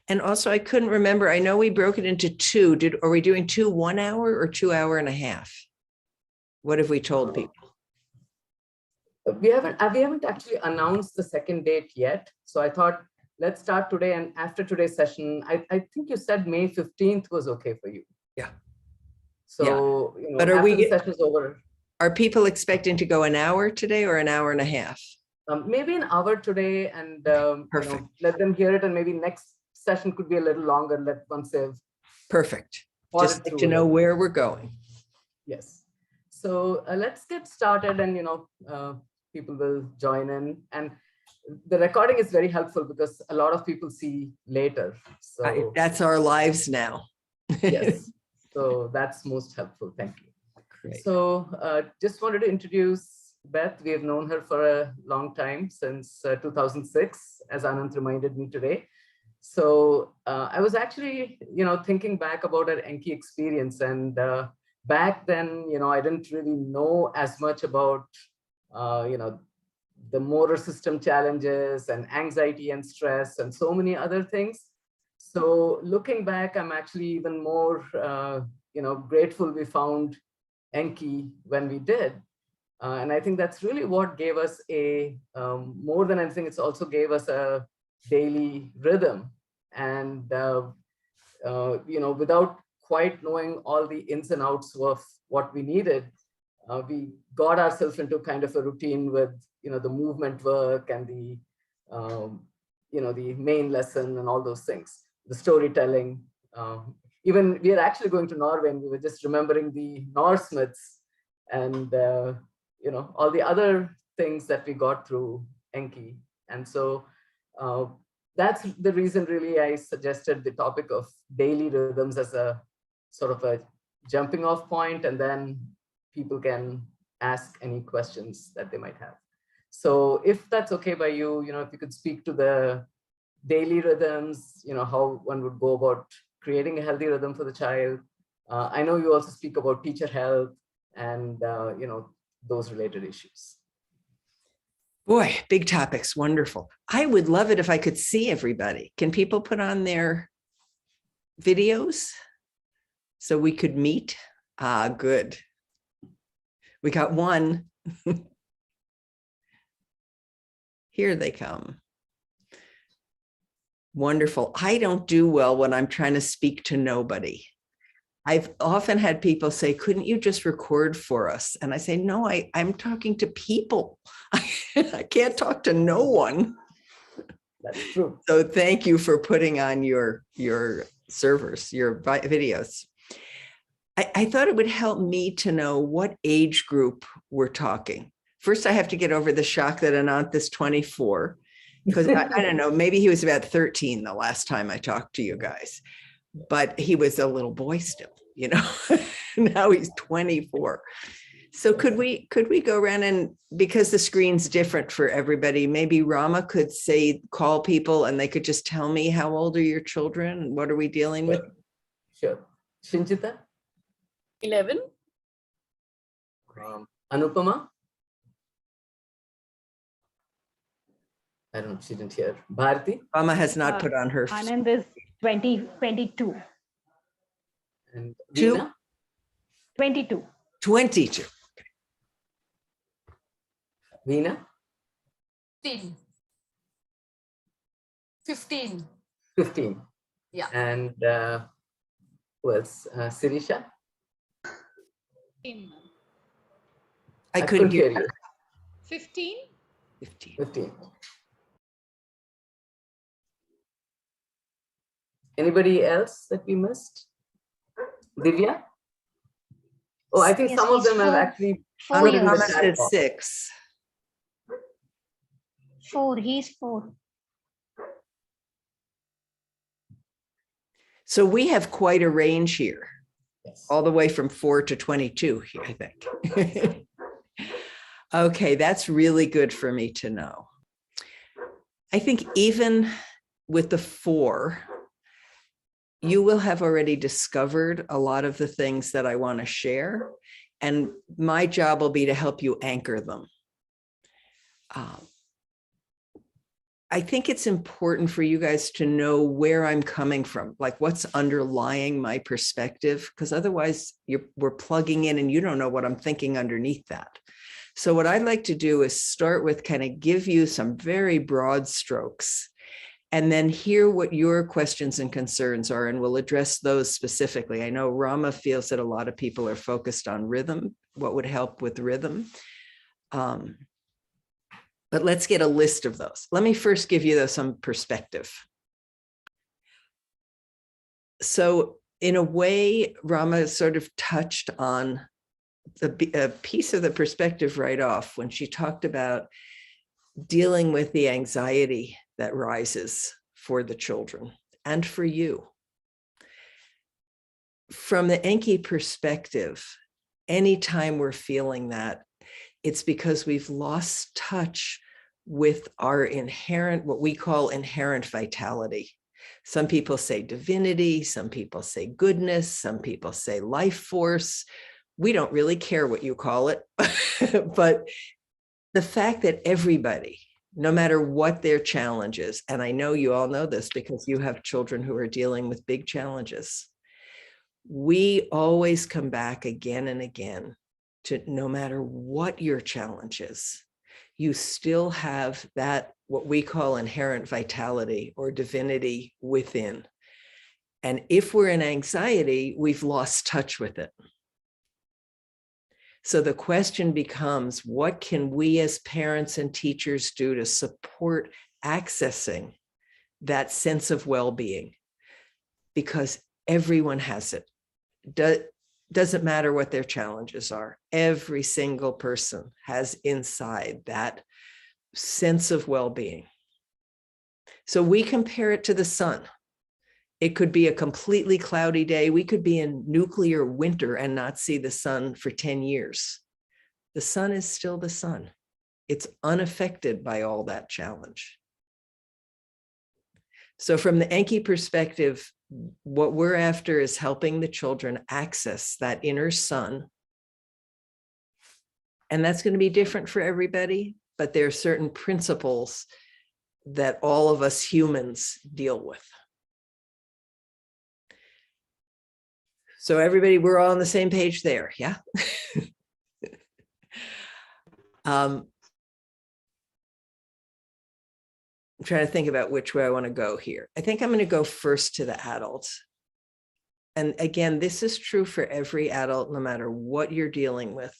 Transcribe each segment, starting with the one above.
And also, I couldn't remember. I know we broke it into two. Are we doing 2 1 hour or 2 hour and a half? What have we told people? We haven't actually announced the second date yet. So I thought, let's start today. And after today's session, I think you said May 15th was okay for you. Yeah. So, yeah. But after the session is over. Are people expecting to go an hour today or an hour and a half? Maybe an hour today, and Perfect. Let them hear it, and maybe next session could be a little longer. Once they've perfect. Just like to know where we're going. Yes. So let's get started, and people will join in. And the recording is very helpful because a lot of people see later. So that's our lives now. Yes. So that's most helpful. Thank you. Great. So just wanted to introduce Beth. We have known her for a long time, since 2006, as Anand reminded me today. So I was actually, thinking back about her Enki experience, and back then, I didn't really know as much about, the motor system challenges and anxiety and stress and so many other things. So looking back, I'm actually even more, grateful we found Enki when we did. And I think that's really what gave us more than anything, it's also gave us a daily rhythm. And, without quite knowing all the ins and outs of what we needed, we got ourselves into kind of a routine with, the movement work and the, the main lesson and all those things, the storytelling. Even we are actually going to Norway, and we were just remembering the Norse myths and, all the other things that we got through Enki. And so that's the reason really I suggested the topic of daily rhythms as a sort of a jumping off point, and then people can ask any questions that they might have. So if that's okay by you, if you could speak to the daily rhythms, how one would go about creating a healthy rhythm for the child. I know you also speak about teacher health and, those related issues. Boy, big topics. Wonderful. I would love it if I could see everybody. Can people put on their videos so we could meet? Good. We got one. Here they come. Wonderful. I don't do well when I'm trying to speak to nobody. I've often had people say, couldn't you just record for us? And I say, no, I'm talking to people. I can't talk to no one. That's true. So thank you for putting on your servers, your videos. I thought it would help me to know what age group we're talking. First, I have to get over the shock that Anant is 24, because I don't know, maybe he was about 13 the last time I talked to you guys. But he was a little boy still, now he's 24. So could we go around, and because the screen's different for everybody, maybe Rama could call people and they could just tell me how old are your children and what are we dealing with? Sure. Shinjita? 11. Anupama? I don't know, she didn't hear. Bharti? Rama has not put on her. Anand is 22. And Veena? 22. 22. Veena? 15. 15. 15. Yeah. And who else? Sirisha? 15. I couldn't hear you. 15. 15. Anybody else that we missed? Divya? Oh, I think Yes, some of them have 4 actually. 4 years. Rama said 6. 4. He's 4. So we have quite a range here. Yes. All the way from 4 to 22 here, I think. Okay, that's really good for me to know. I think even with the 4, you will have already discovered a lot of the things that I want to share, and my job will be to help you anchor them. I think it's important for you guys to know where I'm coming from, like what's underlying my perspective, because otherwise we're plugging in and you don't know what I'm thinking underneath that. So what I'd like to do is start with kind of give you some very broad strokes and then hear what your questions and concerns are, and we'll address those specifically. I know Rama feels that a lot of people are focused on rhythm, what would help with rhythm. But let's get a list of those. Let me first give you some perspective. So in a way, Rama sort of touched on a piece of the perspective right off when she talked about dealing with the anxiety that rises for the children and for you. From the Enki perspective, anytime we're feeling that, it's because we've lost touch with our inherent, what we call inherent vitality. Some people say divinity, some people say goodness, some people say life force. We don't really care what you call it, but the fact that everybody, no matter what their challenge is, and I know you all know this because you have children who are dealing with big challenges, we always come back again and again to no matter what your challenge is, you still have that, what we call inherent vitality or divinity within. And if we're in anxiety, we've lost touch with it. So the question becomes, what can we as parents and teachers do to support accessing that sense of well-being? Because everyone has it. Doesn't matter what their challenges are. Every single person has inside that sense of well-being. So we compare it to the sun. It could be a completely cloudy day. We could be in nuclear winter and not see the sun for 10 years. The sun is still the sun. It's unaffected by all that challenge. So from the Enki perspective, what we're after is helping the children access that inner sun. And that's going to be different for everybody, but there are certain principles that all of us humans deal with. So everybody, we're all on the same page there, yeah? I'm trying to think about which way I want to go here. I think I'm going to go first to the adults. And again, this is true for every adult, no matter what you're dealing with.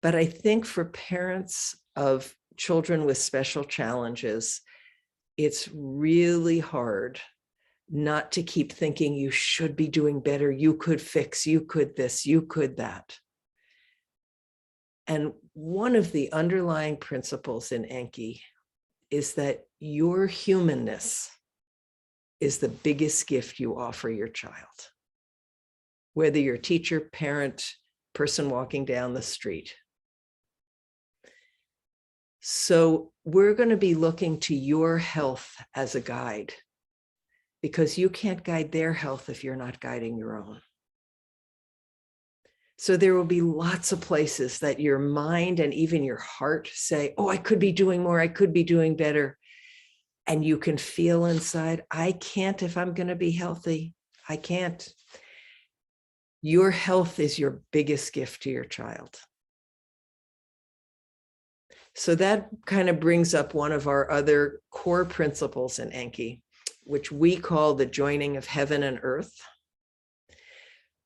But I think for parents of children with special challenges, it's really hard not to keep thinking you should be doing better. You could fix, you could this, you could that. And one of the underlying principles in Enki is that your humanness is the biggest gift you offer your child. Whether you're teacher, parent, person walking down the street. So we're going to be looking to your health as a guide, because you can't guide their health if you're not guiding your own. So there will be lots of places that your mind and even your heart say, oh, I could be doing more, I could be doing better. And you can feel inside, I can't if I'm going to be healthy. I can't. Your health is your biggest gift to your child. So that kind of brings up one of our other core principles in Enki, which we call the joining of heaven and earth.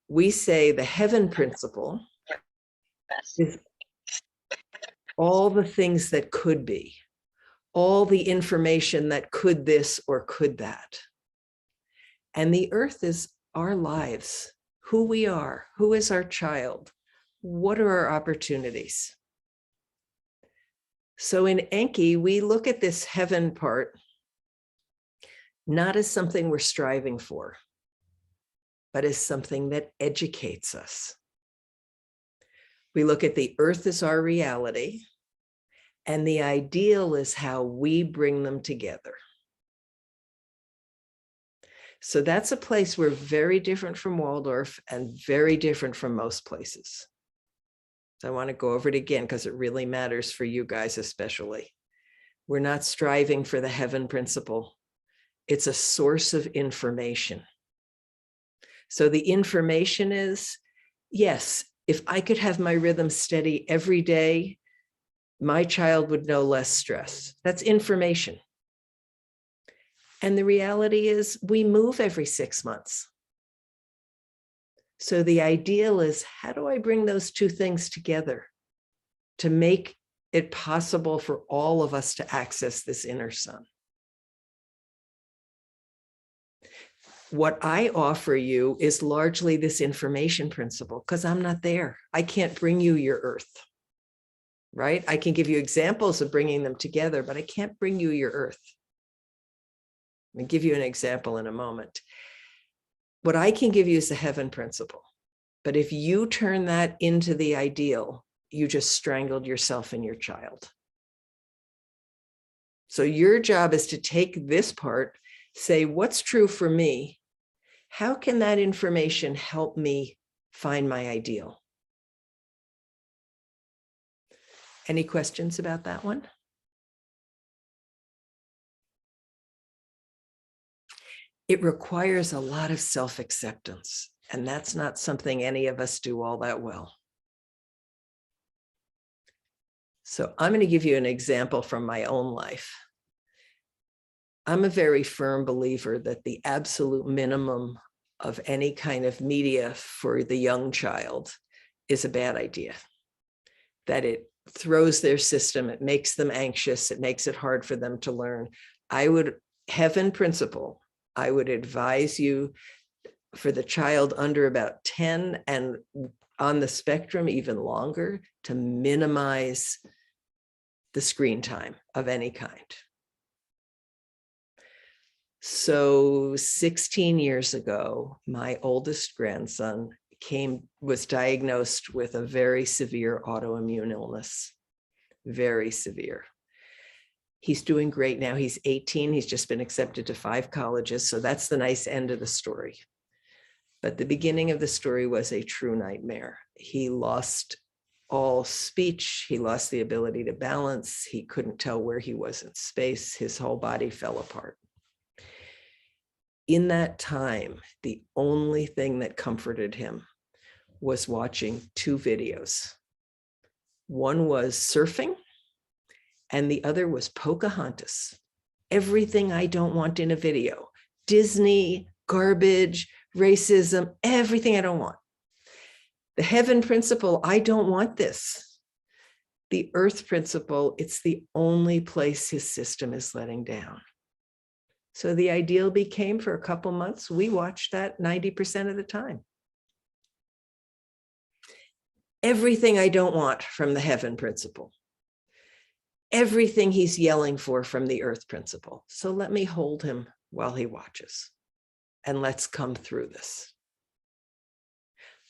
We say the heaven principle is all the things that could be, all the information that could this or could that. And the earth is our lives, who we are, who is our child, what are our opportunities. So in Enki, we look at this heaven part not as something we're striving for, but as something that educates us. We look at the earth as our reality, and the ideal is how we bring them together. So that's a place we're very different from Waldorf and very different from most places. So I want to go over it again because it really matters for you guys especially. We're not striving for the heaven principle. It's a source of information. So the information is, yes, if I could have my rhythm steady every day, my child would know less stress. That's information. And the reality is we move every 6 months. So the ideal is, how do I bring those two things together to make it possible for all of us to access this inner sun? What I offer you is largely this information principle, because I'm not there. I can't bring you your earth, right? I can give you examples of bringing them together, but I can't bring you your earth. I'll give you an example in a moment. What I can give you is the heaven principle. But if you turn that into the ideal, you just strangled yourself and your child. So your job is to take this part, say, what's true for me? How can that information help me find my ideal? Any questions about that one? It requires a lot of self-acceptance, and that's not something any of us do all that well. So I'm going to give you an example from my own life. I'm a very firm believer that the absolute minimum of any kind of media for the young child is a bad idea. That it throws their system, it makes them anxious, it makes it hard for them to learn. Heaven principle, I would advise you for the child under about 10 and on the spectrum even longer to minimize the screen time of any kind. So 16 years ago, my oldest grandson was diagnosed with a very severe autoimmune illness, very severe. He's doing great now. He's 18. He's just been accepted to 5 colleges. So that's the nice end of the story. But the beginning of the story was a true nightmare. He lost all speech. He lost the ability to balance. He couldn't tell where he was in space. His whole body fell apart. In that time, the only thing that comforted him was watching 2 videos. One was surfing, and the other was Pocahontas. Everything I don't want in a video. Disney, garbage, racism, everything I don't want. The heaven principle, I don't want this. The earth principle, it's the only place his system is letting down. So the ideal became, for a couple months, we watched that 90% of the time. Everything I don't want from the heaven principle. Everything he's yelling for from the earth principle. So let me hold him while he watches. And let's come through this.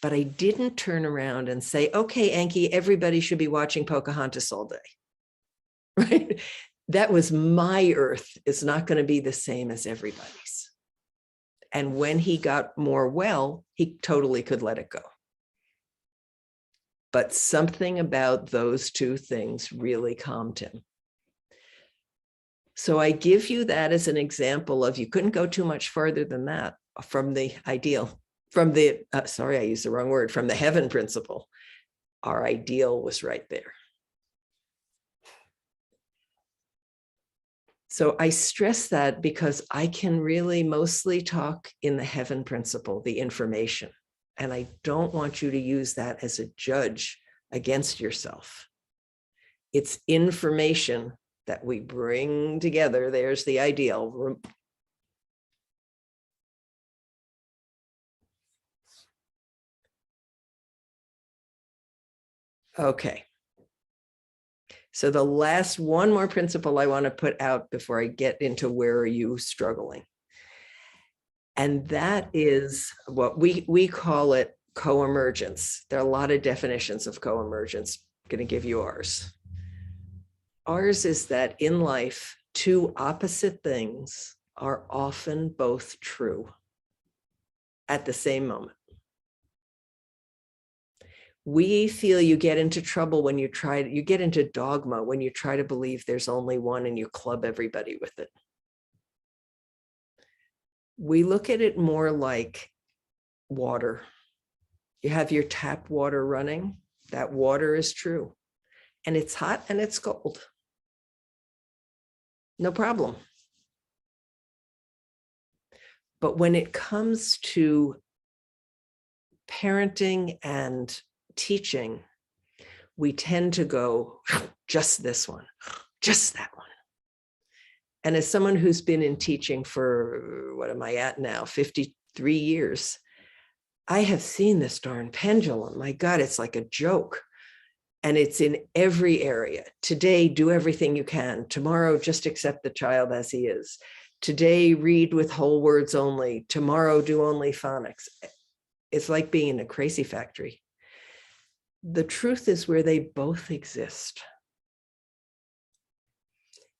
But I didn't turn around and say, okay, Enki, everybody should be watching Pocahontas all day. Right? That was my earth. It's not going to be the same as everybody's. And when he got more well, he totally could let it go. But something about those 2 things really calmed him. So I give you that as an example of, you couldn't go too much farther than that from the ideal, from the, sorry, I used the wrong word, from the heaven principle. Our ideal was right there. So I stress that because I can really mostly talk in the heaven principle, the information. And I don't want you to use that as a judge against yourself. It's information that we bring together. There's the ideal. Okay. So the last one more principle I want to put out before I get into where are you struggling. And that is what we call it co-emergence. There are a lot of definitions of co-emergence. I'm going to give you ours. Ours is that in life, 2 opposite things are often both true at the same moment. We feel you get into trouble when you get into dogma when you try to believe there's only one and you club everybody with it. We look at it more like water. You have your tap water running. That water is true. And it's hot and it's cold. No problem. But when it comes to parenting and teaching, we tend to go, just this one, just that one. And as someone who's been in teaching for, what am I at now, 53 years, I have seen this darn pendulum. My God, it's like a joke. And it's in every area. Today, do everything you can. Tomorrow, just accept the child as he is. Today, read with whole words only. Tomorrow, do only phonics. It's like being in a crazy factory. The truth is where they both exist.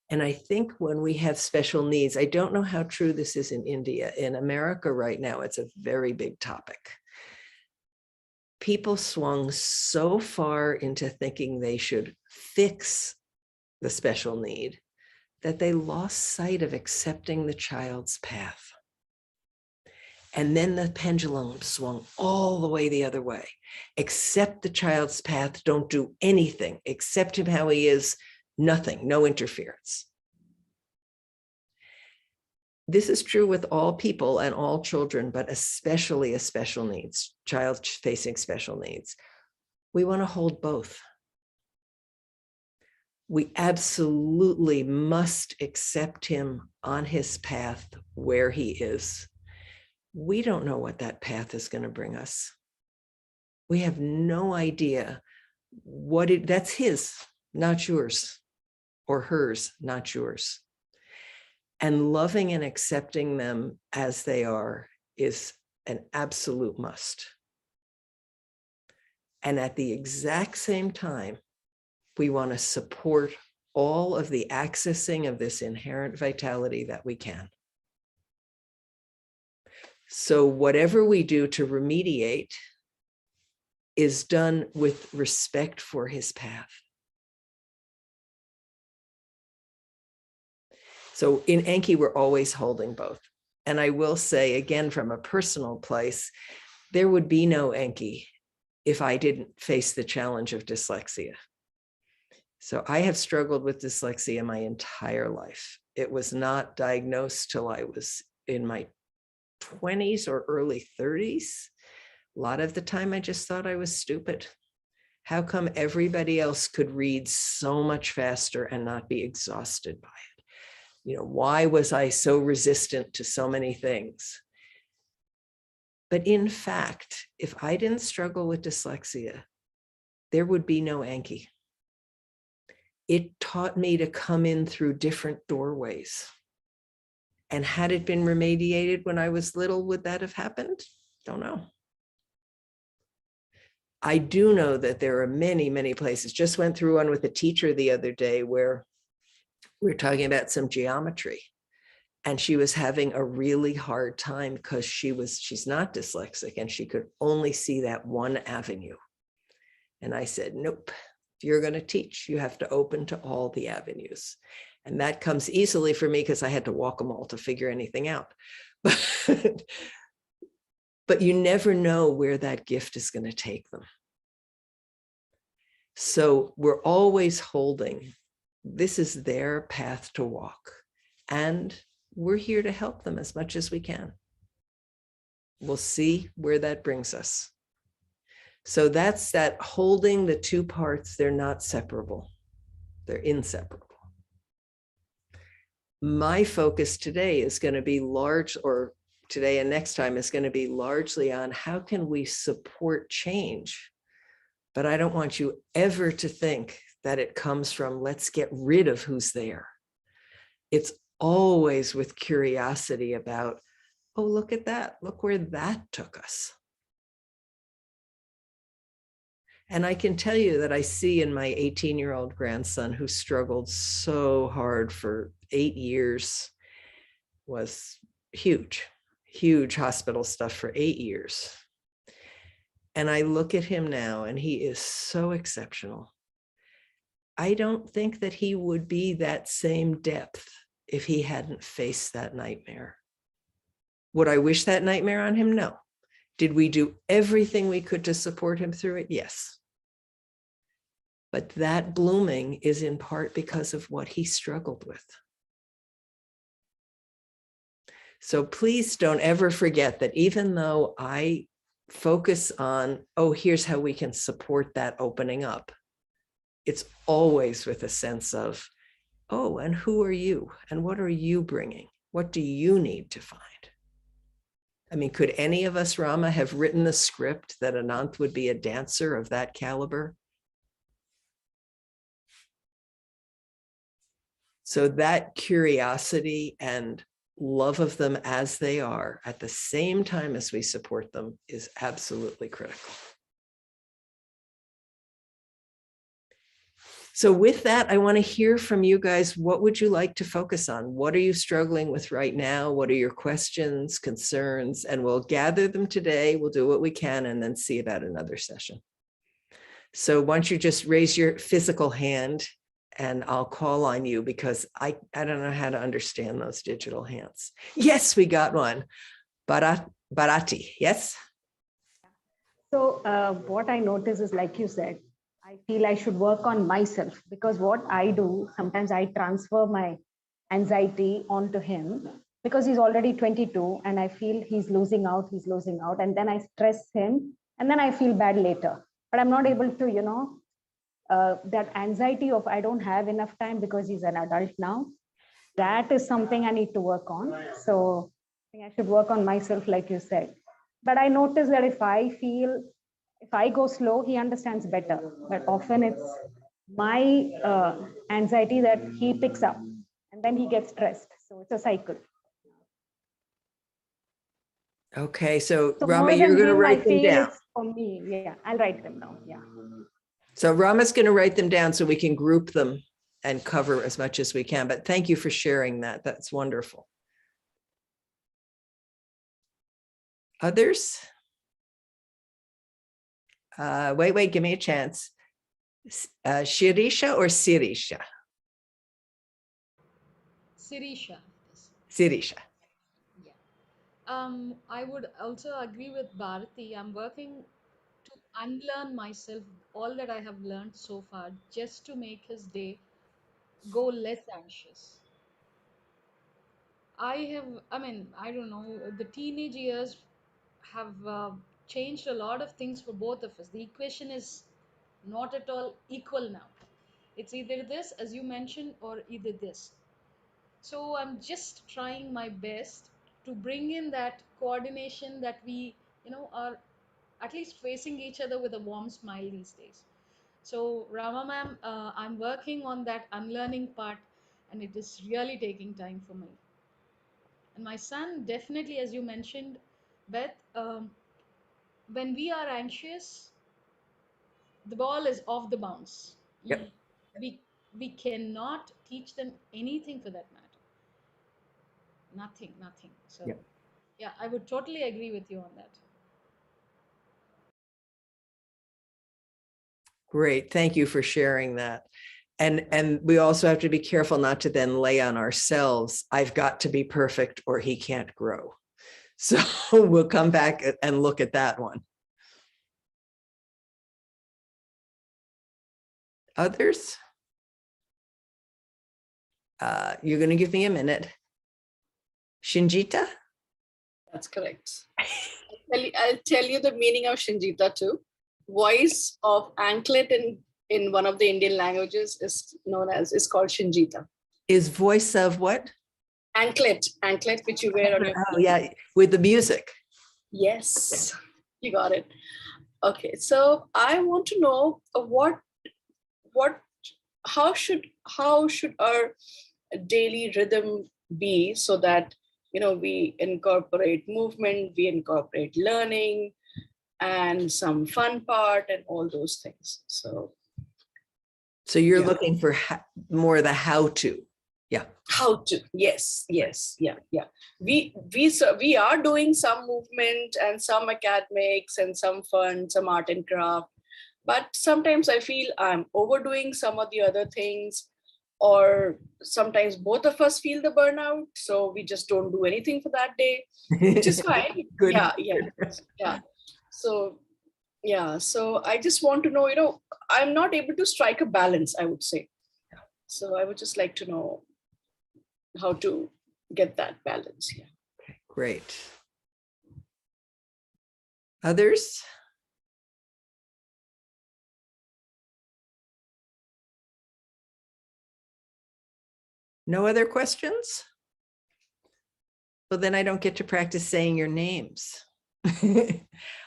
And I think when we have special needs, I don't know how true this is in India. In America right now, it's a very big topic. People swung so far into thinking they should fix the special need that they lost sight of accepting the child's path. And then the pendulum swung all the way the other way. Accept the child's path, don't do anything, accept him how he is, nothing, no interference. This is true with all people and all children, but especially a special needs, child facing special needs. We want to hold both. We absolutely must accept him on his path where he is. We don't know what that path is going to bring us. We have no idea that's his, not yours, or hers, not yours. And loving and accepting them as they are is an absolute must. And at the exact same time, we want to support all of the accessing of this inherent vitality that we can. So whatever we do to remediate is done with respect for his path. So in Enki, we're always holding both. And I will say, again, from a personal place, there would be no Enki if I didn't face the challenge of dyslexia. So I have struggled with dyslexia my entire life. It was not diagnosed till I was in my 20s or early 30s. A lot of the time, I just thought I was stupid. How come everybody else could read so much faster and not be exhausted by it? Why was I so resistant to so many things? But in fact, if I didn't struggle with dyslexia, there would be no Enki. It taught me to come in through different doorways. And had it been remediated when I was little, would that have happened? Don't know. I do know that there are many, many places. Just went through one with a teacher the other day where we were talking about some geometry, and she was having a really hard time because she's not dyslexic and she could only see that one avenue. And I said, nope, if you're going to teach, you have to open to all the avenues. And that comes easily for me because I had to walk them all to figure anything out. But you never know where that gift is going to take them. So we're always holding, this is their path to walk. And we're here to help them as much as we can. We'll see where that brings us. So that's that holding the two parts. They're not separable. They're inseparable. My focus today is going to be today and next time is going to be largely on how can we support change. But I don't want you ever to think that it comes from let's get rid of who's there. It's always with curiosity about, oh, look at that. Look where that took us. And I can tell you that I see in my 18-year-old grandson who struggled so hard for 8 years, was huge hospital stuff for 8 years. And I look at him now and he is so exceptional. I don't think that he would be that same depth if he hadn't faced that nightmare. Would I wish that nightmare on him? No. Did we do everything we could to support him through it? Yes. But that blooming is in part because of what he struggled with. So please don't ever forget that even though I focus on, oh, here's how we can support that opening up, it's always with a sense of, oh, and who are you? And what are you bringing? What do you need to find? I mean, could any of us, Rama, have written the script that Anant would be a dancer of that caliber? So that curiosity and love of them as they are at the same time as we support them is absolutely critical. So with that, I want to hear from you guys. What would you like to focus on? What are you struggling with right now? What are your questions, concerns? And we'll gather them today. We'll do what we can and then see about another session. So why don't you just raise your physical hand and I'll call on you because I don't know how to understand those digital hands. Yes, we got one. Bharati, yes? So what I notice is, like you said, I feel I should work on myself, because what I do, sometimes I transfer my anxiety onto him because he's already 22 and I feel he's losing out. And then I stress him and then I feel bad later. But I'm not able to, that anxiety of I don't have enough time because he's an adult now. That is something I need to work on. So I think I should work on myself, like you said. But I notice that if I go slow, he understands better. But often it's my anxiety that he picks up and then he gets stressed. So it's a cycle. Okay, so So Rama, more you're than going to him, I write them feel down. it's for me. Yeah, I'll write them down. Yeah. So Rama's going to write them down so we can group them and cover as much as we can. But thank you for sharing that. That's wonderful. Others? Wait, give me a chance. Shirisha or Sirisha? Sirisha. Sirisha. Yeah. I would also agree with Bharati. I'm working to unlearn myself all that I have learned so far just to make his day go less anxious. I don't know, the teenage years have changed a lot of things for both of us. The equation is not at all equal now. It's either this, as you mentioned, or either this. So I'm just trying my best to bring in that coordination that we, are at least facing each other with a warm smile these days. So, Rama ma'am, I'm working on that unlearning part, and it is really taking time for me. And my son, definitely, as you mentioned, Beth, when we are anxious, the ball is off the bounce. Yep. We we cannot teach them anything for that matter. Nothing. So, Yep. yeah, I would totally agree with you on that. Great. Thank you for sharing that. And we also have to be careful not to then lay on ourselves, I've got to be perfect or he can't grow. So we'll come back and look at that one. Others? You're going to give me a minute. Shinjita? That's correct. I'll tell you the meaning of Shinjita too. Voice of anklet in one of the Indian languages is called Shinjita. Is voice of what? Anklet, which you wear on your Oh, yeah, with the music. Yes, you got it. Okay, so I want to know how should our daily rhythm be so that we incorporate movement, we incorporate learning, and some fun part and all those things. So you're yeah. looking for more of the how to. Yeah. How to, yes, yeah. We are doing some movement and some academics and some fun, some art and craft, but sometimes I feel I'm overdoing some of the other things, or sometimes both of us feel the burnout, so we just don't do anything for that day, which is fine. Good. Yeah. So I just want to know, I'm not able to strike a balance, I would say. So I would just like to know how to get that balance here. Great. Others? No other questions? Well, then I don't get to practice saying your names.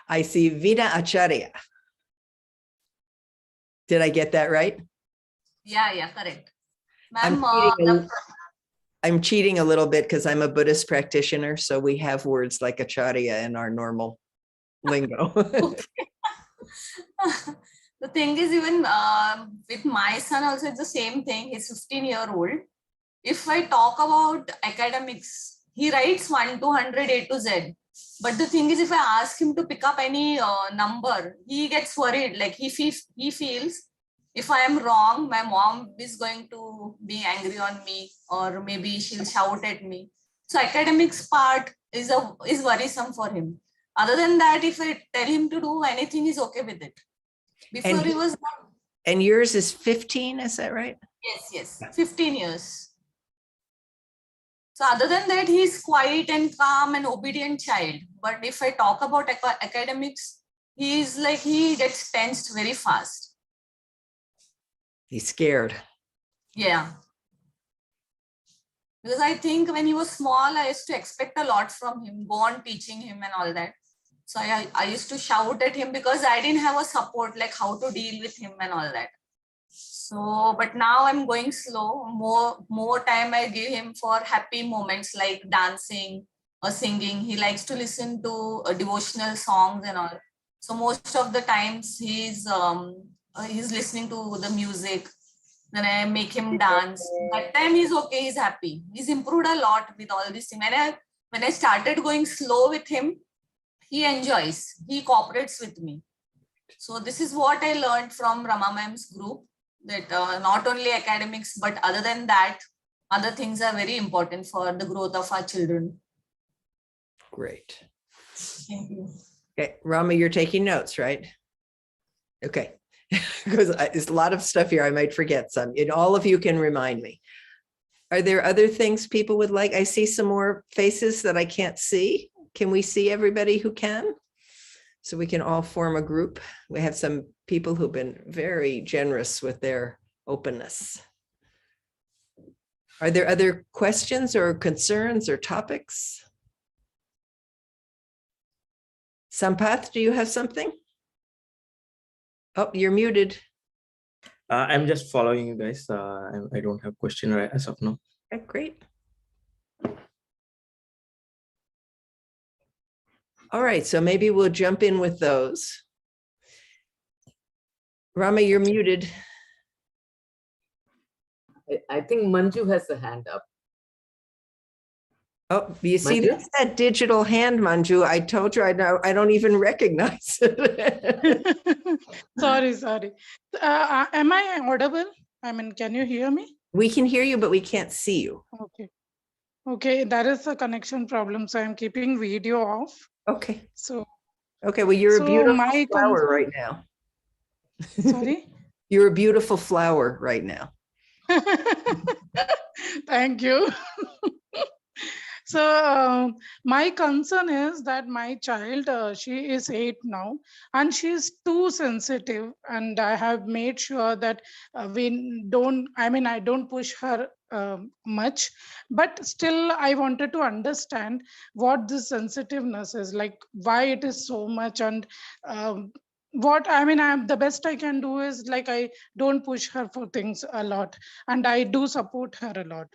I see Veena Acharya. Did I get that right? Yeah, correct. Ma'am, I'm cheating a little bit because I'm a Buddhist practitioner, so we have words like Acharya in our normal lingo. the thing is, even with my son also, it's the same thing. He's 15-year-old. If I talk about academics, he writes 1 to 100 A to Z. But the thing is, if I ask him to pick up any number, he gets worried. Like he feels if I am wrong, my mom is going to be angry on me, or maybe she'll shout at me. So academics part is worrisome for him. Other than that, if I tell him to do anything, he's okay with it. Before And he was not. And yours is 15, is that right? Yes, 15 years. So other than that, he's quiet and calm and obedient child. But if I talk about academics, he gets tensed very fast. He's scared. Yeah. Because I think when he was small, I used to expect a lot from him, go on teaching him and all that. So I used to shout at him because I didn't have a support, like how to deal with him and all that. So, but now I'm going slow. More time I give him for happy moments like dancing or singing. He likes to listen to devotional songs and all. So most of the times he's listening to the music. Then I make him dance. That time he's okay. He's happy. He's improved a lot with all these things. When I started going slow with him, he enjoys. He cooperates with me. So this is what I learned from Rama Ma'am's group. That not only academics, but other than that, other things are very important for the growth of our children. Great. Thank you. Okay, Rama, you're taking notes, right? Okay, because there's a lot of stuff here. I might forget some, and all of you can remind me. Are there other things people would like? I see some more faces that I can't see. Can we see everybody who can? So we can all form a group. We have some people who've been very generous with their openness. Are there other questions or concerns or topics? Sampath, do you have something? Oh, you're muted. I'm just following you guys. I don't have question as of now. Okay, great. All right, so maybe we'll jump in with those. Rama, you're muted. I think Manju has a hand up. Oh, you see, Manju? that's that digital hand, Manju. I told you I don't even recognize it. Sorry. Am I audible? I mean, can you hear me? We can hear you, but we can't see you. Okay, that is a connection problem. So I'm keeping video off. Okay. So. Okay, well, you're a beautiful my flower right now. Sorry? You're a beautiful flower right now. Thank you. So my concern is that my child, she is 8 now, and she is too sensitive. And I have made sure that I don't push her much, but still I wanted to understand what this sensitiveness is, like why it is so much. And the best I can do is like, I don't push her for things a lot, and I do support her a lot.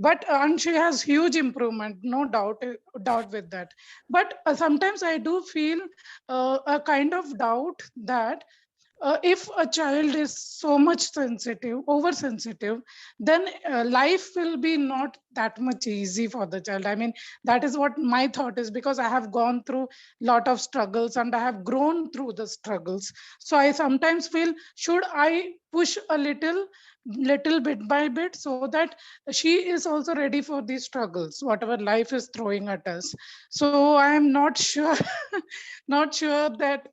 But and she has huge improvement, no doubt with that. But sometimes I do feel a kind of doubt that if a child is so much sensitive, oversensitive, then life will be not that much easy for the child. I mean, that is what my thought is, because I have gone through a lot of struggles and I have grown through the struggles. So I sometimes feel, should I push a little bit by bit, so that she is also ready for these struggles, whatever life is throwing at us. So I am not sure, not sure that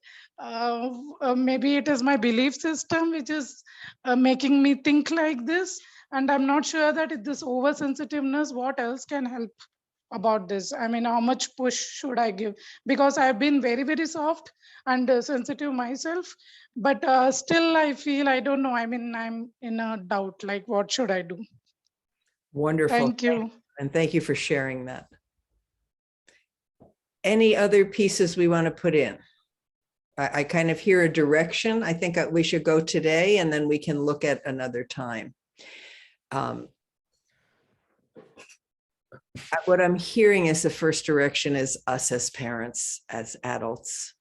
maybe it is my belief system which is making me think like this. And I'm not sure that this oversensitiveness, what else can help about this? I mean, how much push should I give? Because I've been very, very soft and sensitive myself, but still I feel, I don't know. I mean, I'm in a doubt, like, what should I do? Wonderful. Thank you. And thank you for sharing that. Any other pieces we want to put in? I kind of hear a direction. I think we should go today, and then we can look at another time. What I'm hearing is the first direction is us as parents, as adults.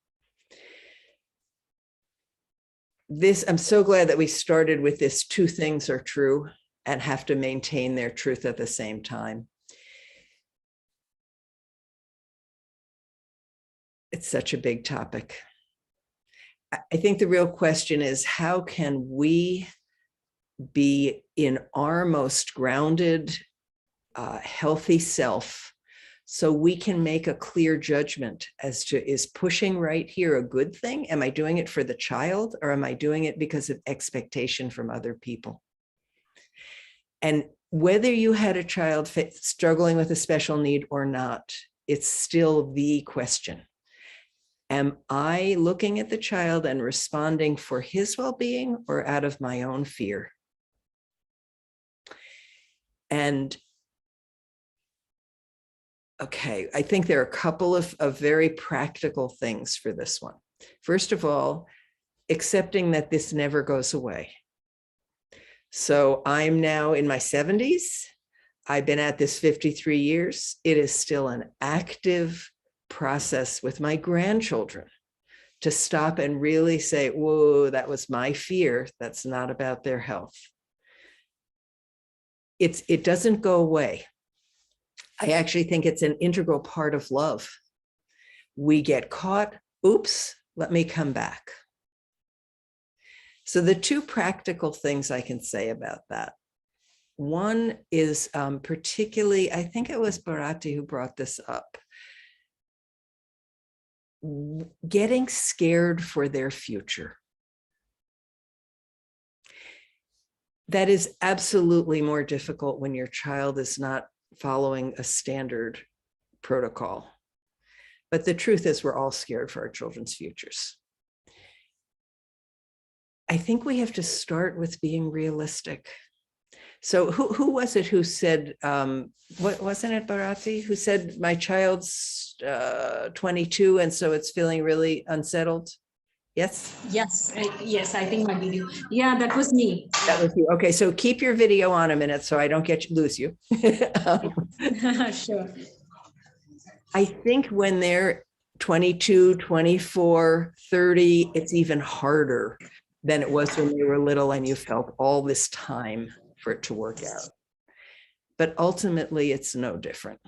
I'm so glad that we started with this: 2 things are true and have to maintain their truth at the same time. It's such a big topic. I think the real question is, how can we be in our most grounded, healthy self, so we can make a clear judgment as to, is pushing right here a good thing? Am I doing it for the child, or am I doing it because of expectation from other people? And whether you had a child struggling with a special need or not, it's still the question. Am I looking at the child and responding for his well-being, or out of my own fear? And okay, I think there are a couple of very practical things for this one. First of all, accepting that this never goes away. So I'm now in my 70s. I've been at this 53 years. It is still an active process with my grandchildren to stop and really say, whoa, that was my fear. That's not about their health. It doesn't go away. I actually think it's an integral part of love. We get caught, oops, let me come back. So the 2 practical things I can say about that. One is particularly, I think it was Bharati who brought this up, getting scared for their future. That is absolutely more difficult when your child is not following a standard protocol. But the truth is, we're all scared for our children's futures. I think we have to start with being realistic. So who was it who said, what wasn't it Bharati, who said, my child's 22 and so it's feeling really unsettled? Yes? Yes, yes, I think my video. Yeah, that was me. That was you. Okay, so keep your video on a minute so I don't lose you. Sure. I think when they're 22, 24, 30, it's even harder than it was when you were little and you felt all this time for it to work out. But ultimately, it's no different.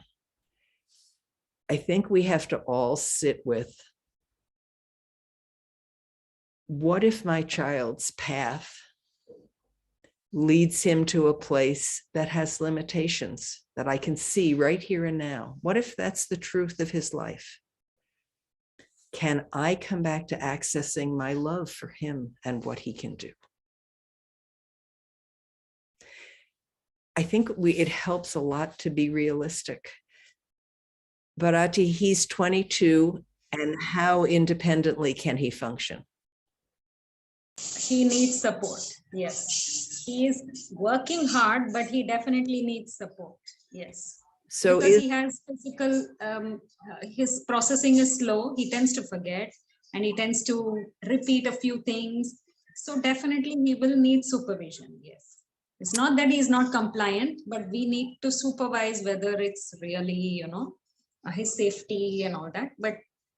I think we have to all sit with, what if my child's path leads him to a place that has limitations that I can see right here and now? What if that's the truth of his life? Can I come back to accessing my love for him and what he can do? I think it helps a lot to be realistic. Bharati, he's 22, and how independently can he function? He needs support. Yes. He is working hard, but he definitely needs support. Yes. So because he has physical, his processing is slow. He tends to forget and he tends to repeat a few things. So definitely he will need supervision. Yes. It's not that he is not compliant, but we need to supervise whether it's really, his safety and all that. But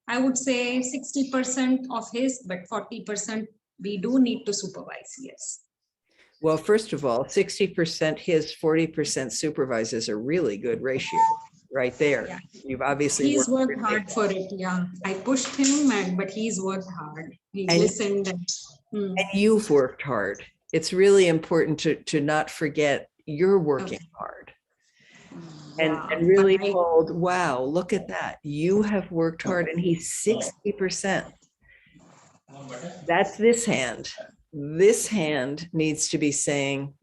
I would say 60% of his, but 40% we do need to supervise, yes. Well, first of all, 60% his, 40% supervise is a really good ratio right there. Yeah. You've obviously He's worked really hard for it, yeah. I pushed him, but he's worked hard. He And- listened. And you've worked hard. It's really important to not forget you're working hard. And really but hold, wow, look at that. You have worked hard, and he's 60%. That's this hand. This hand needs to be saying,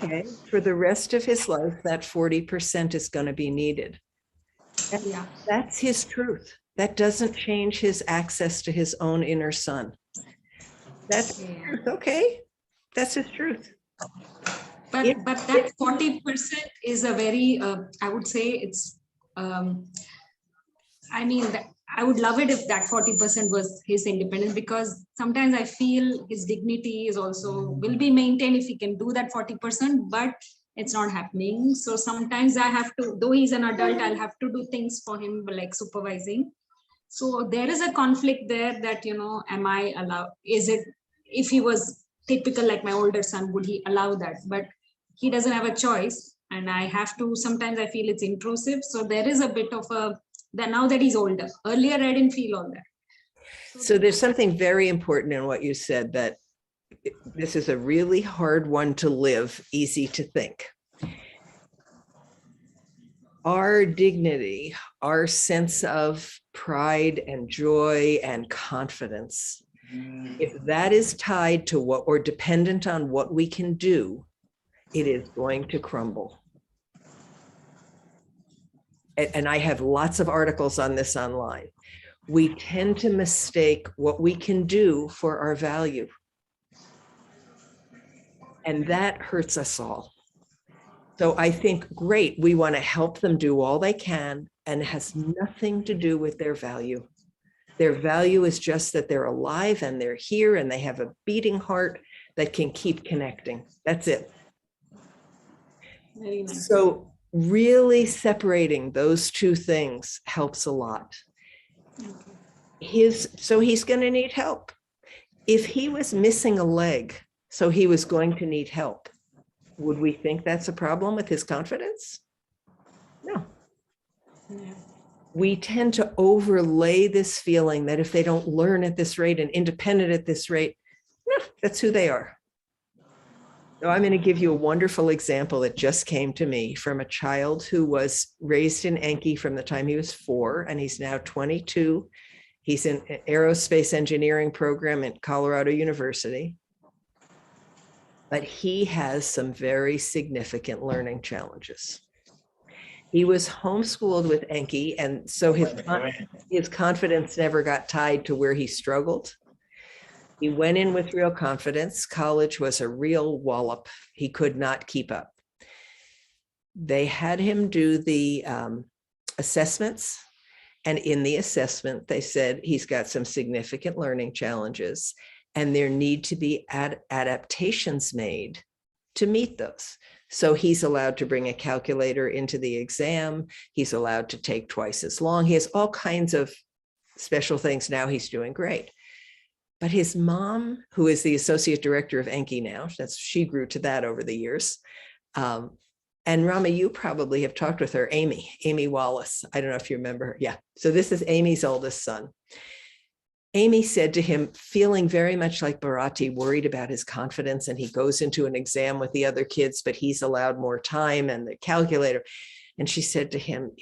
okay, for the rest of his life, that 40% is going to be needed. Yeah. That's his truth. That doesn't change his access to his own inner son. That's his truth. Okay. That's his truth. But that 40% is a very, I would say it's, I mean, I would love it if that 40% was his independence, because sometimes I feel his dignity is also will be maintained if he can do that 40%, but it's not happening. So sometimes I have to, though he's an adult, I'll have to do things for him, like supervising. So there is a conflict there that, am I allowed? Is it, if he was typical like my older son, would he allow that? But he doesn't have a choice. And I have to, sometimes I feel it's intrusive. So there is a bit of that now that he's older. Earlier, I didn't feel all that. So there's something very important in what you said, that this is a really hard one to live, easy to think. Our dignity, our sense of pride and joy and confidence, if that is tied to what, or dependent on what we can do, it is going to crumble. And I have lots of articles on this online. We tend to mistake what we can do for our value. And that hurts us all. So I think, great, we want to help them do all they can, and it has nothing to do with their value. Their value is just that they're alive and they're here and they have a beating heart that can keep connecting. That's it. Very nice. So really separating those two things helps a lot. So he's going to need help. If he was missing a leg, so he was going to need help, would we think that's a problem with his confidence? No. Yeah. We tend to overlay this feeling that if they don't learn at this rate and independent at this rate, no, that's who they are. So I'm going to give you a wonderful example that just came to me from a child who was raised in Enki from the time he was 4, and he's now 22. He's in an aerospace engineering program at Colorado University. But he has some very significant learning challenges. He was homeschooled with Enki, and so his confidence never got tied to where he struggled. He went in with real confidence. College was a real wallop. He could not keep up. They had him do the assessments. And in the assessment, they said he's got some significant learning challenges, and there need to be adaptations made to meet those. So he's allowed to bring a calculator into the exam. He's allowed to take twice as long. He has all kinds of special things. Now he's doing great. But his mom, who is the associate director of Enki now, she grew to that over the years. And Rama, you probably have talked with her, Amy Wallace. I don't know if you remember her. Yeah. So this is Amy's oldest son. Amy said to him, feeling very much like Bharati, worried about his confidence, and he goes into an exam with the other kids, but he's allowed more time and the calculator. And she said to him,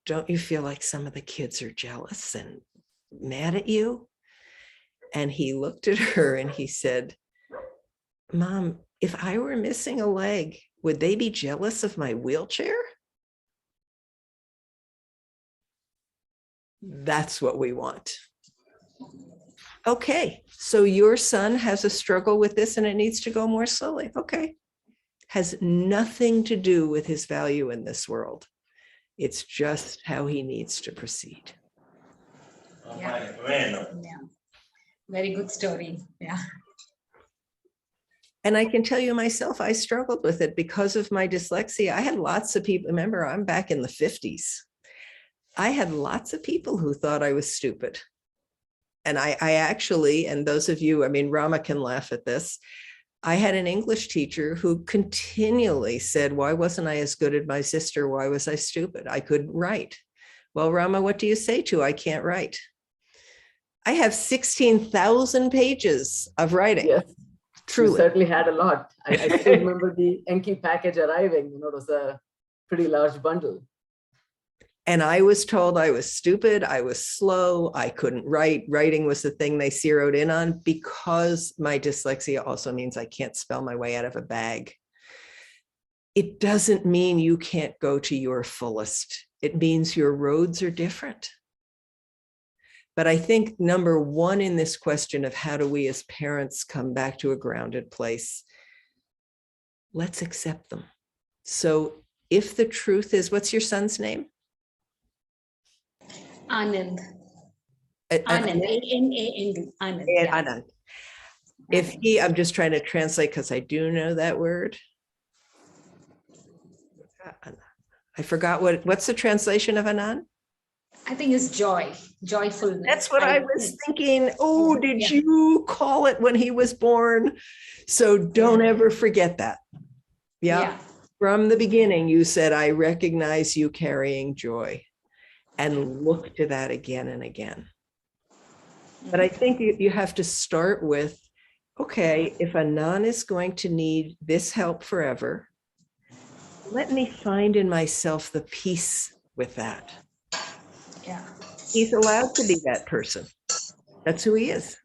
don't you feel like some of the kids are jealous and mad at you? And he looked at her and he said, Mom, if I were missing a leg, would they be jealous of my wheelchair? That's what we want. Okay, so your son has a struggle with this and it needs to go more slowly. Okay. Has nothing to do with his value in this world. It's just how he needs to proceed. Yeah. Yeah. Very good story. Yeah. And I can tell you myself, I struggled with it because of my dyslexia. I had lots of people, remember, I'm back in the 50s. I had lots of people who thought I was stupid. And I actually, and those of you, I mean, Rama can laugh at this. I had an English teacher who continually said, why wasn't I as good as my sister? Why was I stupid? I couldn't write. Well, Rama, what do you say to I can't write? I have 16,000 pages of writing. Yes, truly. you certainly had a lot. I still remember the Enki package arriving. You know, it was a pretty large bundle. And I was told I was stupid, I was slow, I couldn't write. Writing was the thing they zeroed in on because my dyslexia also means I can't spell my way out of a bag. It doesn't mean you can't go to your fullest. It means your roads are different. But I think number one in this question of how do we as parents come back to a grounded place, let's accept them. So if the truth is, what's your son's name? Anand. Anand. A-N-A-N-D. Anand. Yeah. Anand. If he, I'm just trying to translate because I do know that word. I forgot what's the translation of Anand? I think it's joy, joyfulness. That's what I was thinking. Oh, did you call it when he was born? So don't ever forget that. Yeah. From the beginning, you said, I recognize you carrying joy, and look to that again and again. But I think you have to start with, okay, if Anand is going to need this help forever, let me find in myself the peace with that. Yeah. He's allowed to be that person. That's who he is.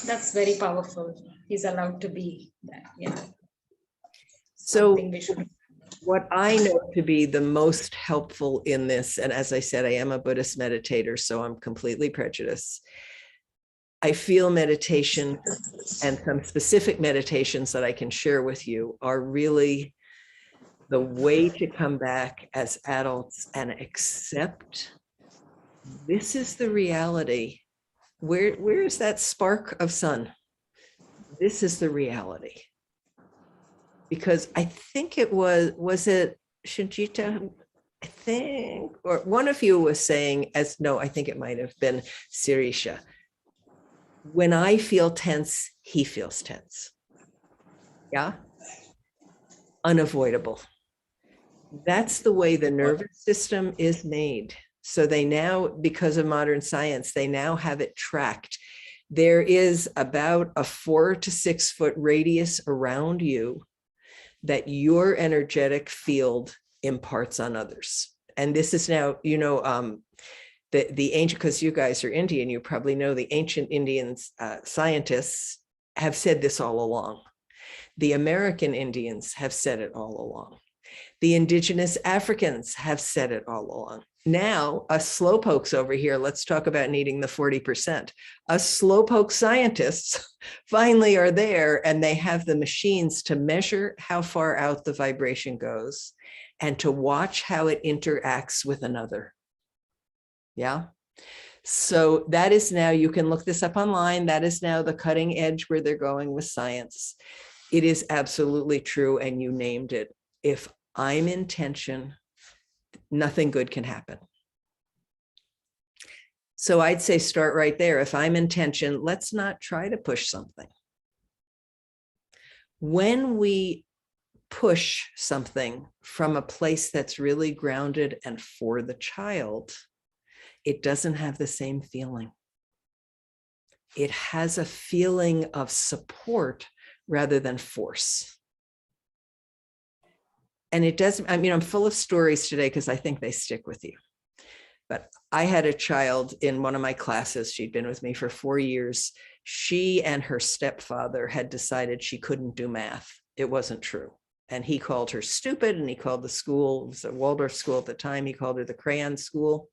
That's very powerful. He's allowed to be that. Yeah. So what I know to be the most helpful in this, and as I said, I am a Buddhist meditator, so I'm completely prejudiced. I feel meditation and some specific meditations that I can share with you are really the way to come back as adults and accept this is the reality. Where is that spark of sun? This is the reality. Because I think it was it Shinjita? I think, or one of you was saying, I think it might have been Sirisha. When I feel tense, he feels tense. Yeah. Unavoidable. That's the way the nervous system is made. So they now, because of modern science, they now have it tracked. There is about a 4 to 6 foot radius around you that your energetic field imparts on others. And this is now, you know, the ancient, because you guys are Indian, you probably know the ancient Indians, scientists have said this all along. The American Indians have said it all along. The indigenous Africans have said it all along. Now, us slowpokes over here, let's talk about needing the 40%. Us slowpoke scientists finally are there, and they have the machines to measure how far out the vibration goes and to watch how it interacts with another. Yeah. So that is now, you can look this up online. That is now the cutting edge where they're going with science. It is absolutely true. And you named it. If I'm in tension, nothing good can happen. So I'd say start right there. If I'm in tension, let's not try to push something. When we push something from a place that's really grounded and for the child, it doesn't have the same feeling. It has a feeling of support rather than force. And it doesn't, I mean, I'm full of stories today because I think they stick with you. But I had a child in one of my classes. She'd been with me for 4 years. She and her stepfather had decided she couldn't do math. It wasn't true. And he called her stupid, and he called the school, it was a Waldorf school at the time, he called her the crayon school,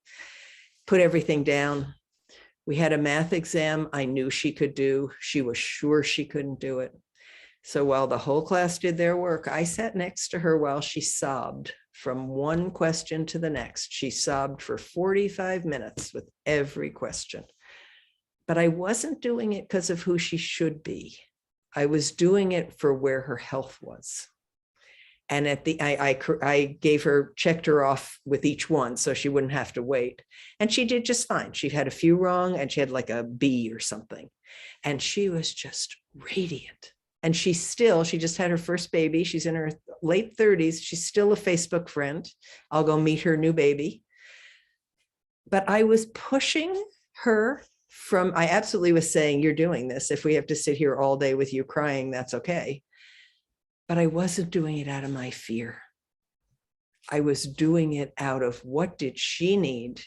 put everything down. We had a math exam I knew she could do. She was sure she couldn't do it. So while the whole class did their work, I sat next to her while she sobbed from one question to the next. She sobbed for 45 minutes with every question. But I wasn't doing it because of who she should be. I was doing it for where her health was. And at the, I gave her, checked her off with each one so she wouldn't have to wait. And she did just fine. She had a few wrong and she had like a B or something. And she was just radiant. And she just had her first baby. She's in her late 30s. She's still a Facebook friend. I'll go meet her new baby. But I was pushing her from, I absolutely was saying, you're doing this. If we have to sit here all day with you crying, that's okay. But I wasn't doing it out of my fear. I was doing it out of what did she need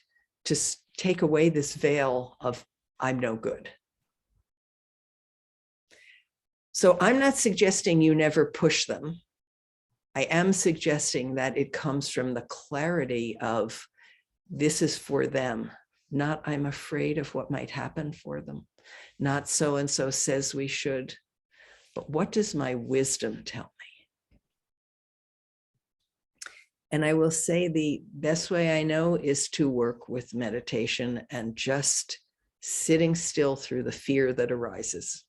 to take away this veil of I'm no good. So I'm not suggesting you never push them. I am suggesting that it comes from the clarity of this is for them, not I'm afraid of what might happen for them, not so-and-so says we should, but what does my wisdom tell me? And I will say the best way I know is to work with meditation and just sitting still through the fear that arises.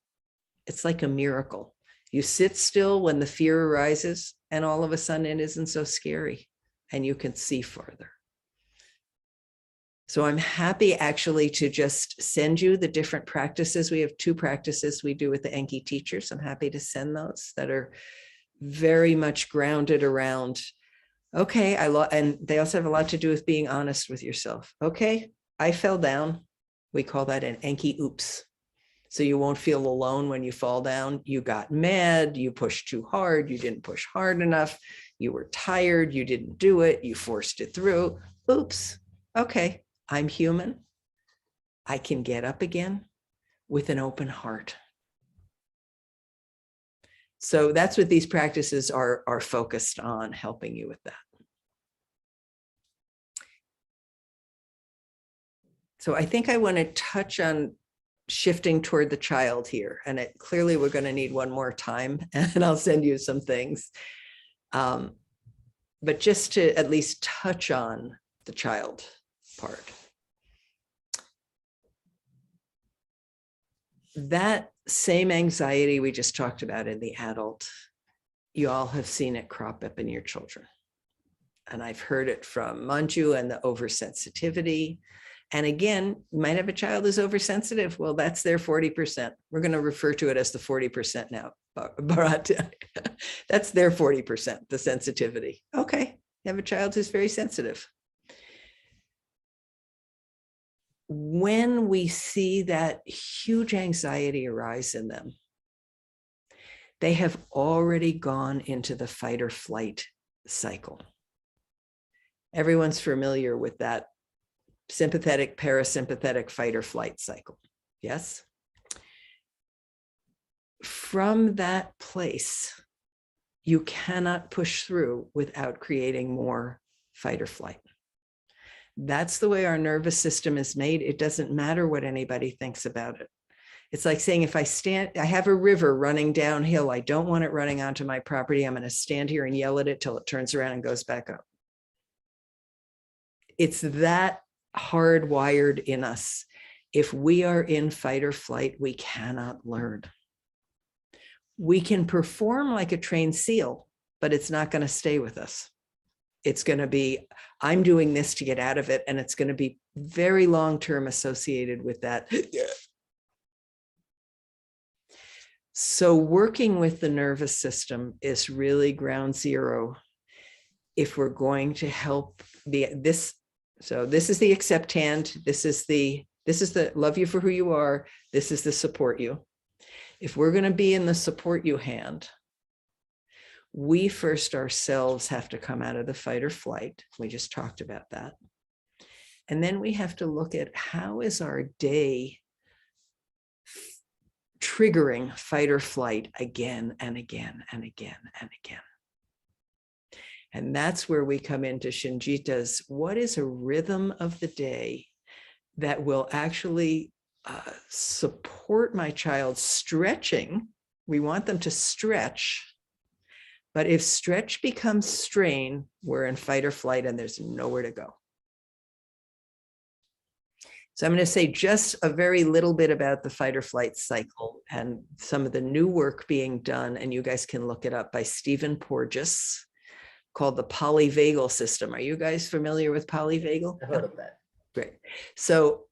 It's like a miracle. You sit still when the fear arises and all of a sudden it isn't so scary and you can see farther. So I'm happy actually to just send you the different practices. We have 2 practices we do with the Enki teachers. I'm happy to send those that are very much grounded around, okay, and they also have a lot to do with being honest with yourself. Okay, I fell down. We call that an Enki oops. So you won't feel alone when you fall down. You got mad, you pushed too hard, you didn't push hard enough, you were tired, you didn't do it, you forced it through. Oops, okay. I'm human. I can get up again with an open heart. So that's what these practices are focused on, helping you with that. So I think I want to touch on shifting toward the child here. And clearly we're going to need one more time and I'll send you some things. But just to at least touch on the child part. That same anxiety we just talked about in the adult, you all have seen it crop up in your children. And I've heard it from Manju and the oversensitivity. And again, you might have a child who's oversensitive. Well, that's their 40%. We're going to refer to it as the 40% now. That's their 40%, the sensitivity. Okay, you have a child who's very sensitive. When we see that huge anxiety arise in them, they have already gone into the fight or flight cycle. Everyone's familiar with that sympathetic, parasympathetic fight or flight cycle. Yes? From that place, you cannot push through without creating more fight or flight. That's the way our nervous system is made. It doesn't matter what anybody thinks about it. It's like saying, if I have a river running downhill, I don't want it running onto my property. I'm going to stand here and yell at it till it turns around and goes back up. It's that hardwired in us. If we are in fight or flight, we cannot learn. We can perform like a trained SEAL, but it's not going to stay with us. It's going to be, I'm doing this to get out of it. And it's going to be very long-term associated with that. So working with the nervous system is really ground zero if we're going to help this. So this is the accept hand. This is the love you for who you are. This is the support you. If we're going to be in the support you hand, we first ourselves have to come out of the fight or flight. We just talked about that. And then we have to look at how is our day triggering fight or flight again and again and again and again. And that's where we come into Shinjita's, what is a rhythm of the day that will actually support my child stretching? We want them to stretch. But if stretch becomes strain, we're in fight or flight and there's nowhere to go. So I'm going to say just a very little bit about the fight or flight cycle and some of the new work being done, and you guys can look it up, by Stephen Porges. called the polyvagal system. Are you guys familiar with polyvagal? I heard of that. Great. So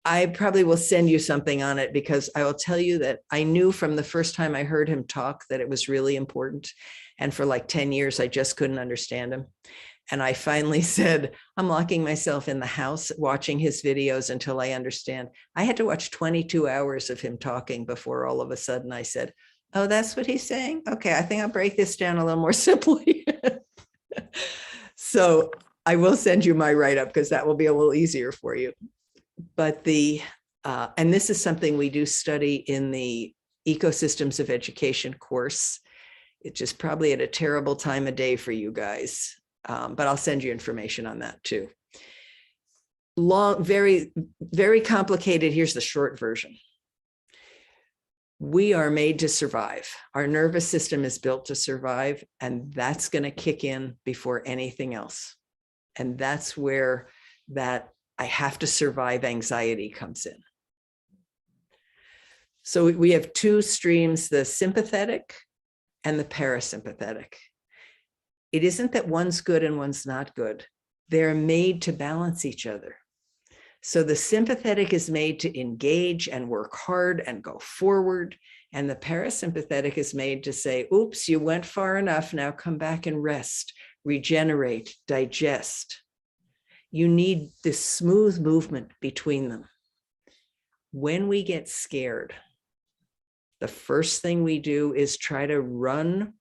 I probably will send you something on it, because I will tell you that I knew from the first time I heard him talk that it was really important. And for like 10 years, I just couldn't understand him. And I finally said, I'm locking myself in the house watching his videos until I understand. I had to watch 22 hours of him talking before all of a sudden I said, oh, that's what he's saying? Okay, I think I'll break this down a little more simply. So I will send you my write-up, because that will be a little easier for you. But and this is something we do study in the Ecosystems of Education course. It's just probably at a terrible time of day for you guys, but I'll send you information on that too. Long, very, very complicated. Here's the short version. We are made to survive. Our nervous system is built to survive, and that's going to kick in before anything else. And that's where that I have to survive anxiety comes in. So we have two streams, the sympathetic and the parasympathetic. It isn't that one's good and one's not good. They're made to balance each other. So the sympathetic is made to engage and work hard and go forward. And the parasympathetic is made to say, oops, you went far enough. Now come back and rest, regenerate, digest. You need this smooth movement between them. When we get scared, the first thing we do is try to run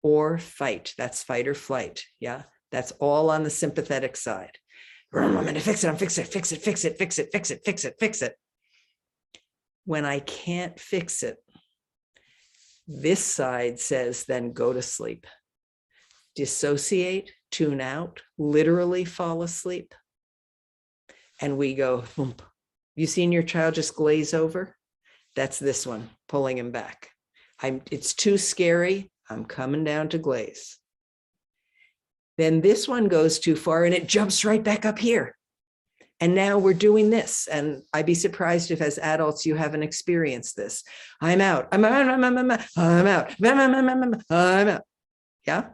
or fight. That's fight or flight. Yeah, that's all on the sympathetic side. I'm going to fix it. I'm fixing it, fix it, fix it, fix it, fix it, fix it, fix it. When I can't fix it, this side says, then go to sleep. Dissociate, tune out, literally fall asleep. And we go, thump. You seen your child just glaze over? That's this one, pulling him back. It's too scary. I'm coming down to glaze. Then this one goes too far and it jumps right back up here. And now we're doing this. And I'd be surprised if as adults you haven't experienced this. I'm out. I'm out. I'm out. I'm out. Yeah.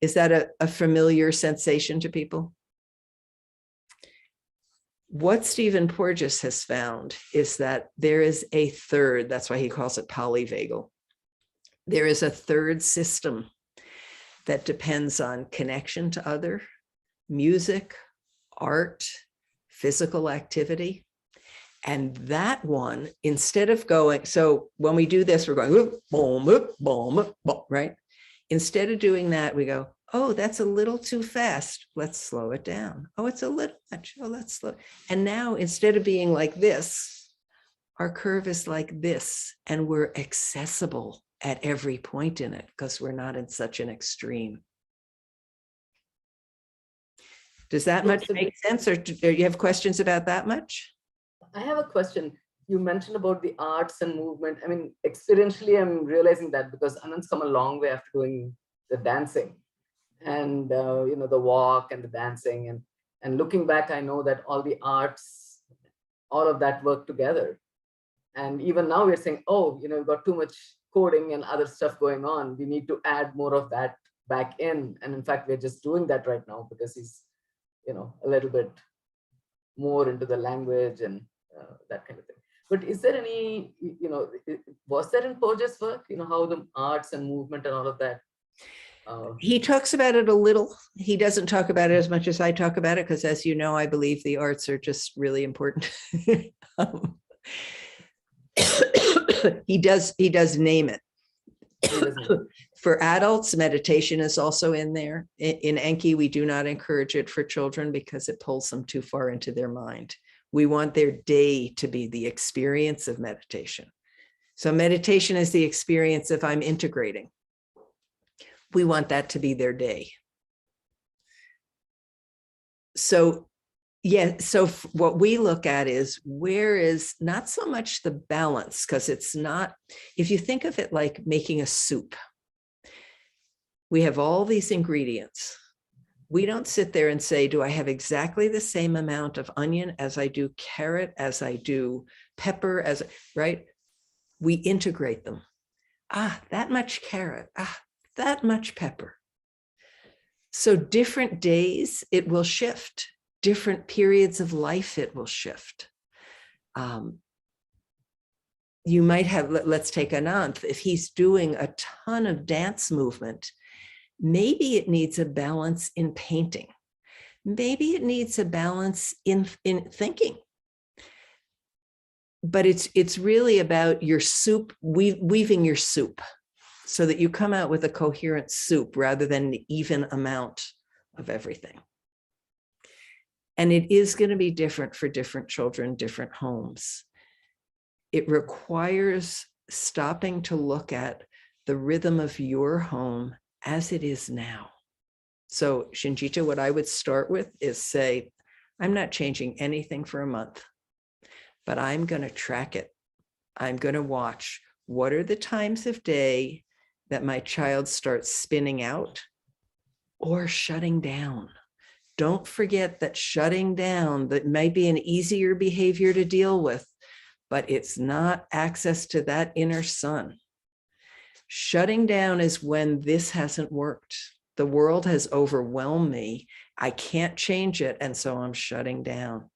Is that a familiar sensation to people? What Stephen Porges has found is that there is a third, that's why he calls it polyvagal. There is a third system that depends on connection to other, music, art, physical activity. And that one, instead of going, so when we do this, we're going, whoop, boom, whoop, boom, whoop, boom, right? Instead of doing that, we go, oh, that's a little too fast. Let's slow it down. Oh, it's a little much. Oh, let's slow. And now instead of being like this, our curve is like this, and we're accessible at every point in it because we're not in such an extreme. Does that much make sense, or do you have questions about that much? I have a question. You mentioned about the arts and movement. I mean, experientially, I'm realizing that because Anand's come a long way after doing the dancing and the walk and the dancing, and looking back, I know that all the arts, all of that work together. And even now we're saying, oh, we've got too much coding and other stuff going on. We need to add more of that back in. And in fact, we're just doing that right now because he's, a little bit more into the language and that kind of thing. But is there any, was there in Porges' work, how the arts and movement and all of that? He talks about it a little. He doesn't talk about it as much as I talk about it, because as you know, I believe the arts are just really important. He does name it. For adults, meditation is also in there. In Enki, we do not encourage it for children because it pulls them too far into their mind. We want their day to be the experience of meditation. So meditation is the experience of I'm integrating. We want that to be their day. So yeah, so what we look at is where is not so much the balance, because it's not, if you think of it like making a soup, we have all these ingredients. We don't sit there and say, do I have exactly the same amount of onion as I do carrot, as I do pepper, right? We integrate them. That much carrot, that much pepper. So different days, it will shift. Different periods of life, it will shift. You might have, let's take Ananth, if he's doing a ton of dance movement, maybe it needs a balance in painting. Maybe it needs a balance in thinking. But it's really about your soup, weaving your soup so that you come out with a coherent soup rather than an even amount of everything. And it is going to be different for different children, different homes. It requires stopping to look at the rhythm of your home as it is now. So Shinjita, what I would start with is say, I'm not changing anything for a month, but I'm going to track it. I'm going to watch what are the times of day that my child starts spinning out or shutting down. Don't forget that shutting down, that might be an easier behavior to deal with, but it's not access to that inner sun. Shutting down is when this hasn't worked. The world has overwhelmed me. I can't change it. And so I'm shutting down.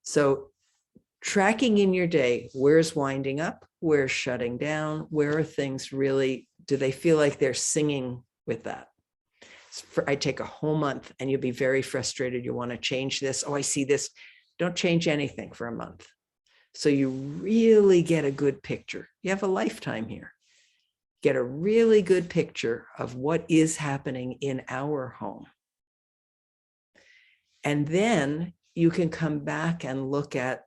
So tracking in your day, where's winding up? Where's shutting down? Where are things really, do they feel like they're singing with that? I take a whole month and you'll be very frustrated. You want to change this. Oh, I see this. Don't change anything for a month. So you really get a good picture. You have a lifetime here. Get a really good picture of what is happening in our home. And then you can come back and look at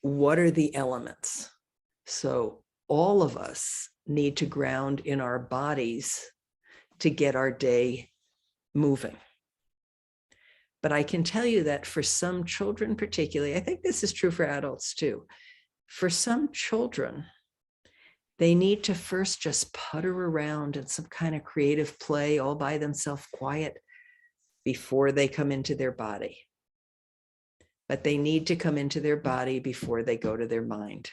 what are the elements. So all of us need to ground in our bodies to get our day moving. But I can tell you that for some children particularly, I think this is true for adults too. For some children, they need to first just putter around in some kind of creative play all by themselves, quiet, before they come into their body. But they need to come into their body before they go to their mind.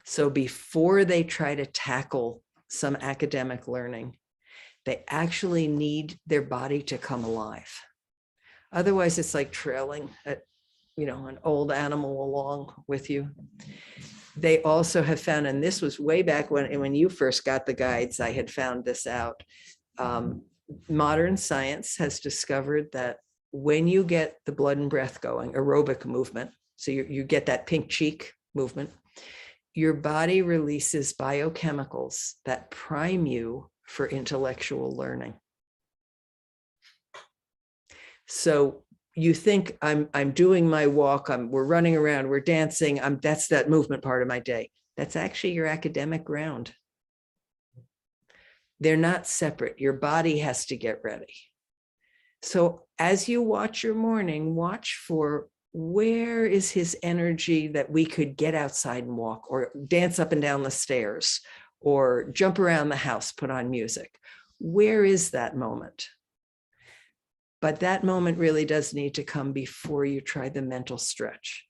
So before they try to tackle some academic learning, they actually need their body to come alive. Otherwise, it's like trailing an old animal along with you. They also have found, and this was way back when you first got the guides, I had found this out. Modern science has discovered that when you get the blood and breath going, aerobic movement, so you get that pink cheek movement, your body releases biochemicals that prime you for intellectual learning. So you think I'm doing my walk, we're running around, we're dancing, that's that movement part of my day. That's actually your academic ground. They're not separate. Your body has to get ready. So as you watch your morning, watch for where is his energy that we could get outside and walk or dance up and down the stairs or jump around the house, put on music. Where is that moment? But that moment really does need to come before you try the mental stretch.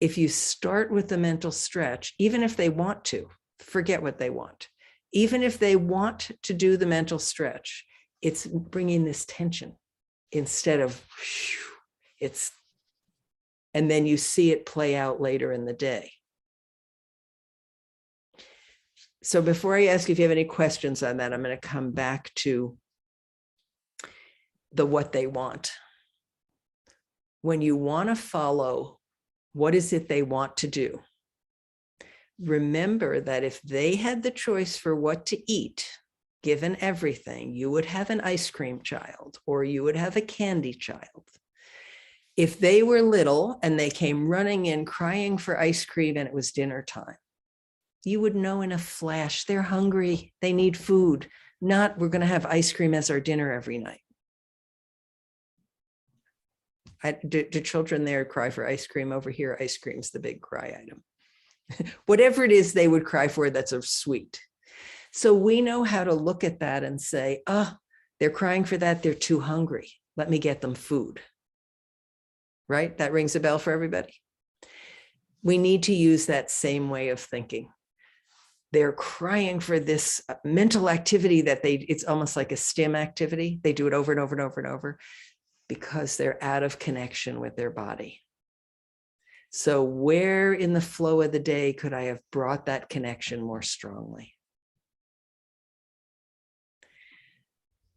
If you start with the mental stretch, even if they want to, forget what they want. Even if they want to do the mental stretch, it's bringing this tension instead of and then you see it play out later in the day. So before I ask you if you have any questions on that, I'm going to come back to the what they want. When you want to follow, what is it they want to do? Remember that if they had the choice for what to eat, given everything, you would have an ice cream child or you would have a candy child. If they were little and they came running in crying for ice cream and it was dinner time, you would know in a flash, they're hungry, they need food, not we're going to have ice cream as our dinner every night. Do children there cry for ice cream? Over here, ice cream's the big cry item. Whatever it is they would cry for, that's a sweet. So we know how to look at that and say, they're crying for that, they're too hungry. Let me get them food. Right? That rings a bell for everybody. We need to use that same way of thinking. they're crying for this mental activity that it's almost like a STEM activity. They do it over and over and over and over because they're out of connection with their body. So where in the flow of the day could I have brought that connection more strongly?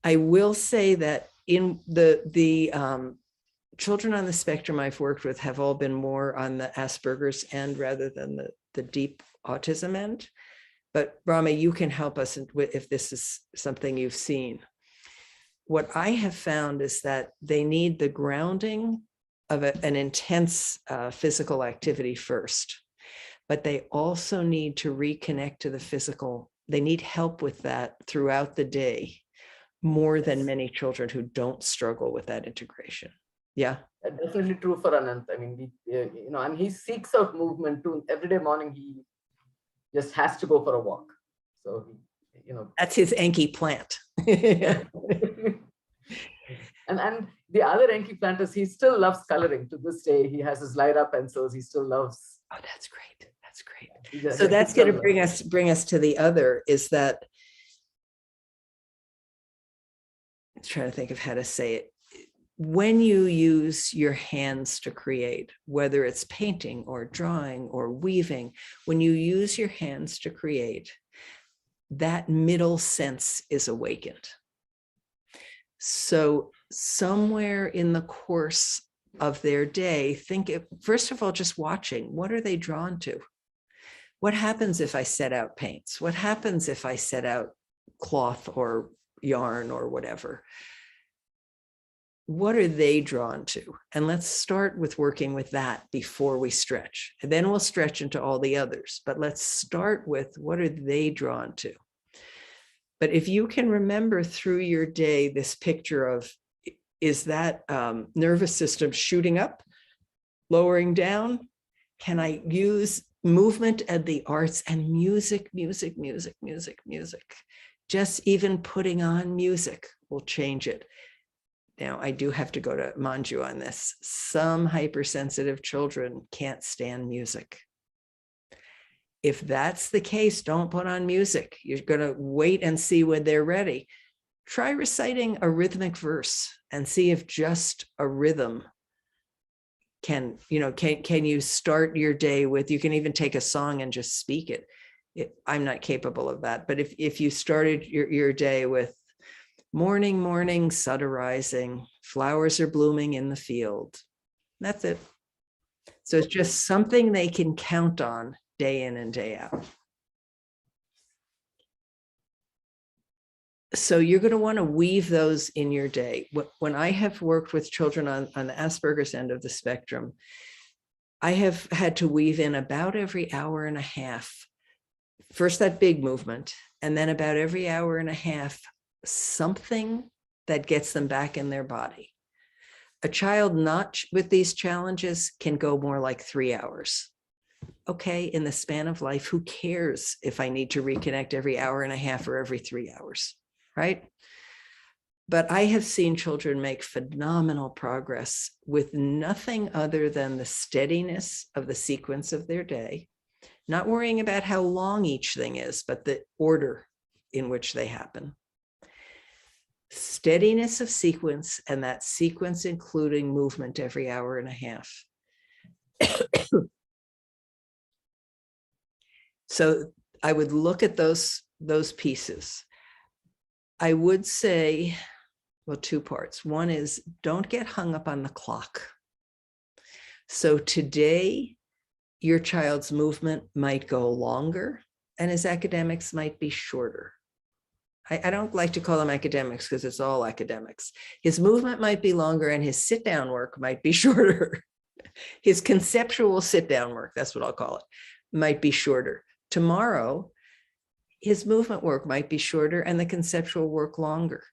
I will say that in the children on the spectrum I've worked with have all been more on the Asperger's end rather than the deep autism end. But Rama, you can help us if this is something you've seen. What I have found is that they need the grounding of an intense physical activity first, but they also need to reconnect to the physical. They need help with that throughout the day, more than many children who don't struggle with that integration. Yeah. Definitely true for Anant. I mean, and he seeks out movement too. Every day morning, he just has to go for a walk. So, that's his Enki plant. And the other Enki plant is he still loves coloring to this day. He has his light up pencils. He still loves. Oh, that's great. That's great. So that's going to bring us to the other is that, I'm trying to think of how to say it. When you use your hands to create, whether it's painting or drawing or weaving, when you use your hands to create, that middle sense is awakened. So somewhere in the course of their day, first of all, just watching, what are they drawn to? What happens if I set out paints? What happens if I set out cloth or yarn or whatever? What are they drawn to? And let's start with working with that before we stretch. And then we'll stretch into all the others. But let's start with what are they drawn to? But if you can remember through your day this picture of, is that nervous system shooting up, lowering down? Can I use movement and the arts and music? Just even putting on music will change it. Now, I do have to go to Manju on this. Some hypersensitive children can't stand music. If that's the case, don't put on music. You're going to wait and see when they're ready. Try reciting a rhythmic verse and see if just a rhythm can you start your day with, you can even take a song and just speak it. I'm not capable of that. But if you started your day with, morning, morning, sun arising, flowers are blooming in the field. That's it. So it's just something they can count on day in and day out. So you're going to want to weave those in your day. When I have worked with children on the Asperger's end of the spectrum, I have had to weave in about every hour and a half. First, that big movement, and then about every hour and a half, something that gets them back in their body. A child not with these challenges can go more like 3 hours. Okay, in the span of life, who cares if I need to reconnect every hour and a half or every 3 hours, right? But I have seen children make phenomenal progress with nothing other than the steadiness of the sequence of their day, not worrying about how long each thing is, but the order in which they happen. Steadiness of sequence, and that sequence including movement every hour and a half. So I would look at those pieces. I would say, well, 2 parts. One is don't get hung up on the clock. So today, your child's movement might go longer and his academics might be shorter. I don't like to call them academics because it's all academics. His movement might be longer and his sit down work might be shorter. His conceptual sit down work, that's what I'll call it, might be shorter. Tomorrow, his movement work might be shorter and the conceptual work longer.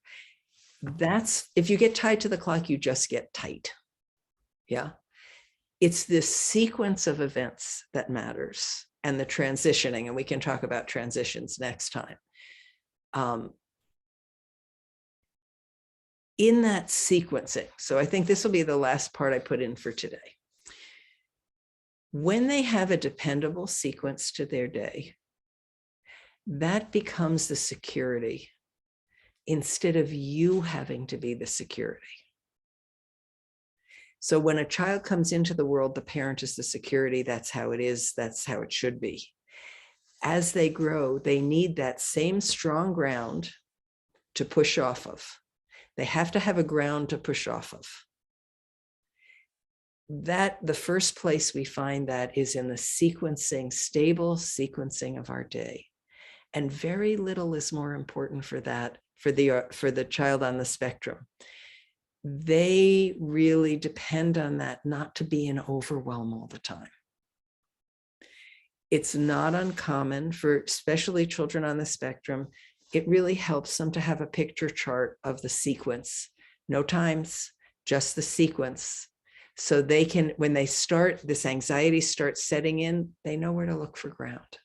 That's, if you get tied to the clock, you just get tight. Yeah. It's this sequence of events that matters and the transitioning, and we can talk about transitions next time. In that sequencing, so I think this will be the last part I put in for today. When they have a dependable sequence to their day, that becomes the security instead of you having to be the security. So when a child comes into the world, the parent is the security. That's how it is. That's how it should be. As they grow, they need that same strong ground to push off of. They have to have a ground to push off of. That the first place we find that is in the sequencing, stable sequencing of our day. And very little is more important for that, for the child on the spectrum. They really depend on that not to be in overwhelm all the time. It's not uncommon for especially children on the spectrum. It really helps them to have a picture chart of the sequence, no times, just the sequence. So they can, when they start, this anxiety starts setting in, they know where to look for ground.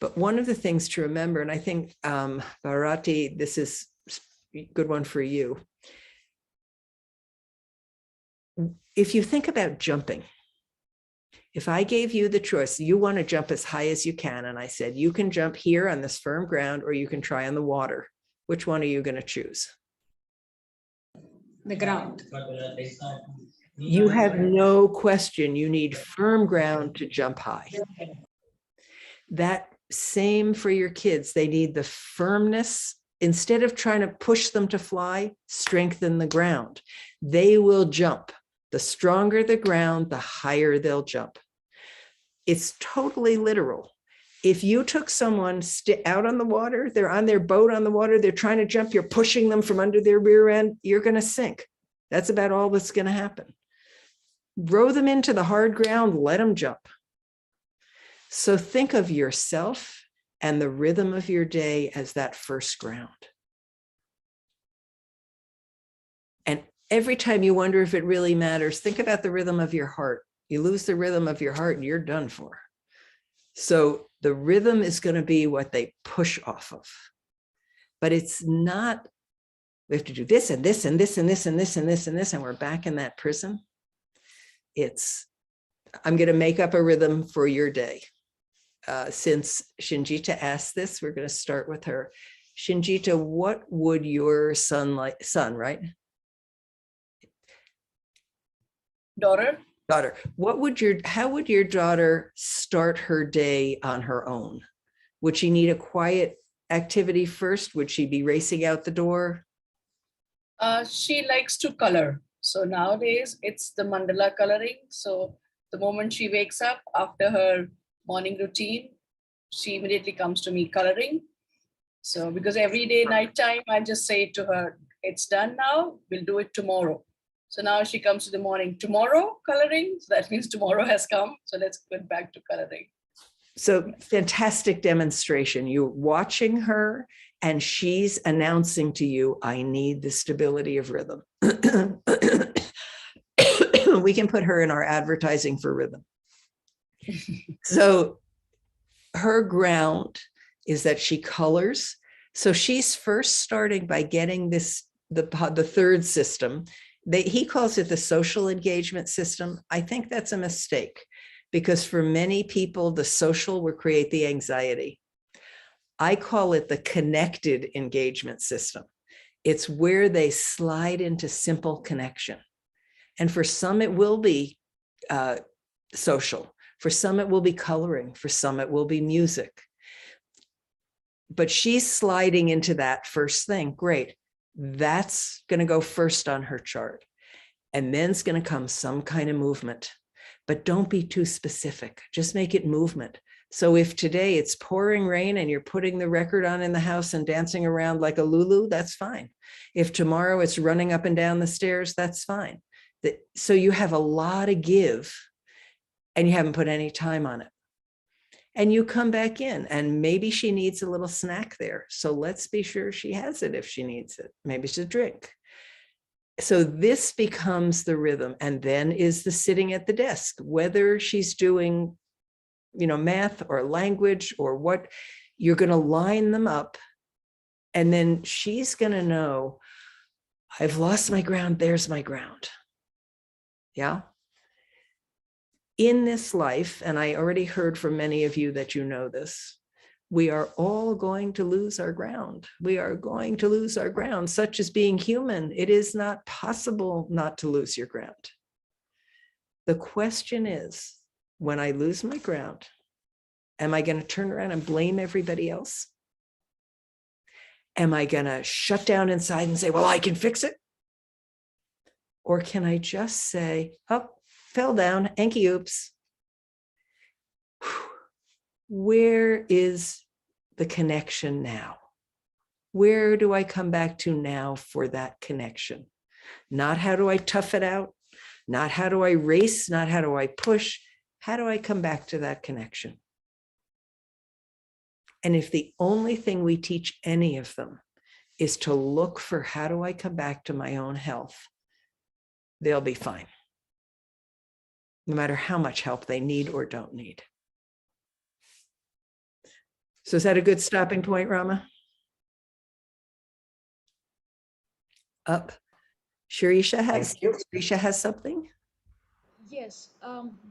But one of the things to remember, and I think Bharati, this is a good one for you. If you think about jumping, if I gave you the choice, you want to jump as high as you can, and I said, you can jump here on this firm ground, or you can try on the water. Which one are you going to choose? The ground. You have no question. You need firm ground to jump high. That same for your kids. They need the firmness. Instead of trying to push them to fly, strengthen the ground. They will jump. The stronger the ground, the higher they'll jump. It's totally literal. If you took someone out on the water, they're on their boat on the water, they're trying to jump, you're pushing them from under their rear end, you're going to sink. That's about all that's going to happen. Row them into the hard ground, let them jump. So think of yourself and the rhythm of your day as that first ground. And every time you wonder if it really matters, think about the rhythm of your heart. You lose the rhythm of your heart and you're done for. So the rhythm is going to be what they push off of. But it's not, we have to do this and this and this and this and this and this and this, and we're back in that prison. It's, I'm going to make up a rhythm for your day. Since Shinjita asked this, we're going to start with her. Shinjita, what would your son, right? Daughter. What would how would your daughter start her day on her own? Would she need a quiet activity first? Would she be racing out the door? She likes to color. So nowadays it's the mandala coloring. So the moment she wakes up after her morning routine, she immediately comes to me coloring. So because every day nighttime, I just say to her, it's done now, we'll do it tomorrow. So now she comes to the morning, tomorrow coloring. So that means tomorrow has come. So let's get back to coloring. So fantastic demonstration. You're watching her and she's announcing to you, I need the stability of rhythm. We can put her in our advertising for rhythm. So her ground is that she colors. So she's first starting by getting this, the third system. He calls it the social engagement system. I think that's a mistake because for many people, the social will create the anxiety. I call it the connected engagement system. It's where they slide into simple connection. And for some, it will be social. For some, it will be coloring. For some, it will be music. But she's sliding into that first thing. Great. That's going to go first on her chart. And then it's going to come some kind of movement. But don't be too specific. Just make it movement. So if today it's pouring rain and you're putting the record on in the house and dancing around like a Lulu, that's fine. If tomorrow it's running up and down the stairs, that's fine. So you have a lot of give and you haven't put any time on it. And you come back in and maybe she needs a little snack there. So let's be sure she has it if she needs it. Maybe it's a drink. So this becomes the rhythm, and then is the sitting at the desk, whether she's doing, math or language or what, you're going to line them up. And then she's going to know, I've lost my ground. There's my ground. Yeah. in this life, and I already heard from many of you that you know this, we are all going to lose our ground. We are going to lose our ground, such as being human. It is not possible not to lose your ground. The question is, when I lose my ground, am I going to turn around and blame everybody else? Am I going to shut down inside and say, well, I can fix it? Or can I just say, oh, fell down, Enki, oops. Where is the connection now? Where do I come back to now for that connection? Not how do I tough it out? Not how do I race? Not how do I push? How do I come back to that connection? And if the only thing we teach any of them is to look for how do I come back to my own health, they'll be fine, no matter how much help they need or don't need. So is that a good stopping point, Rama? Up. Shirisha has something. Yes,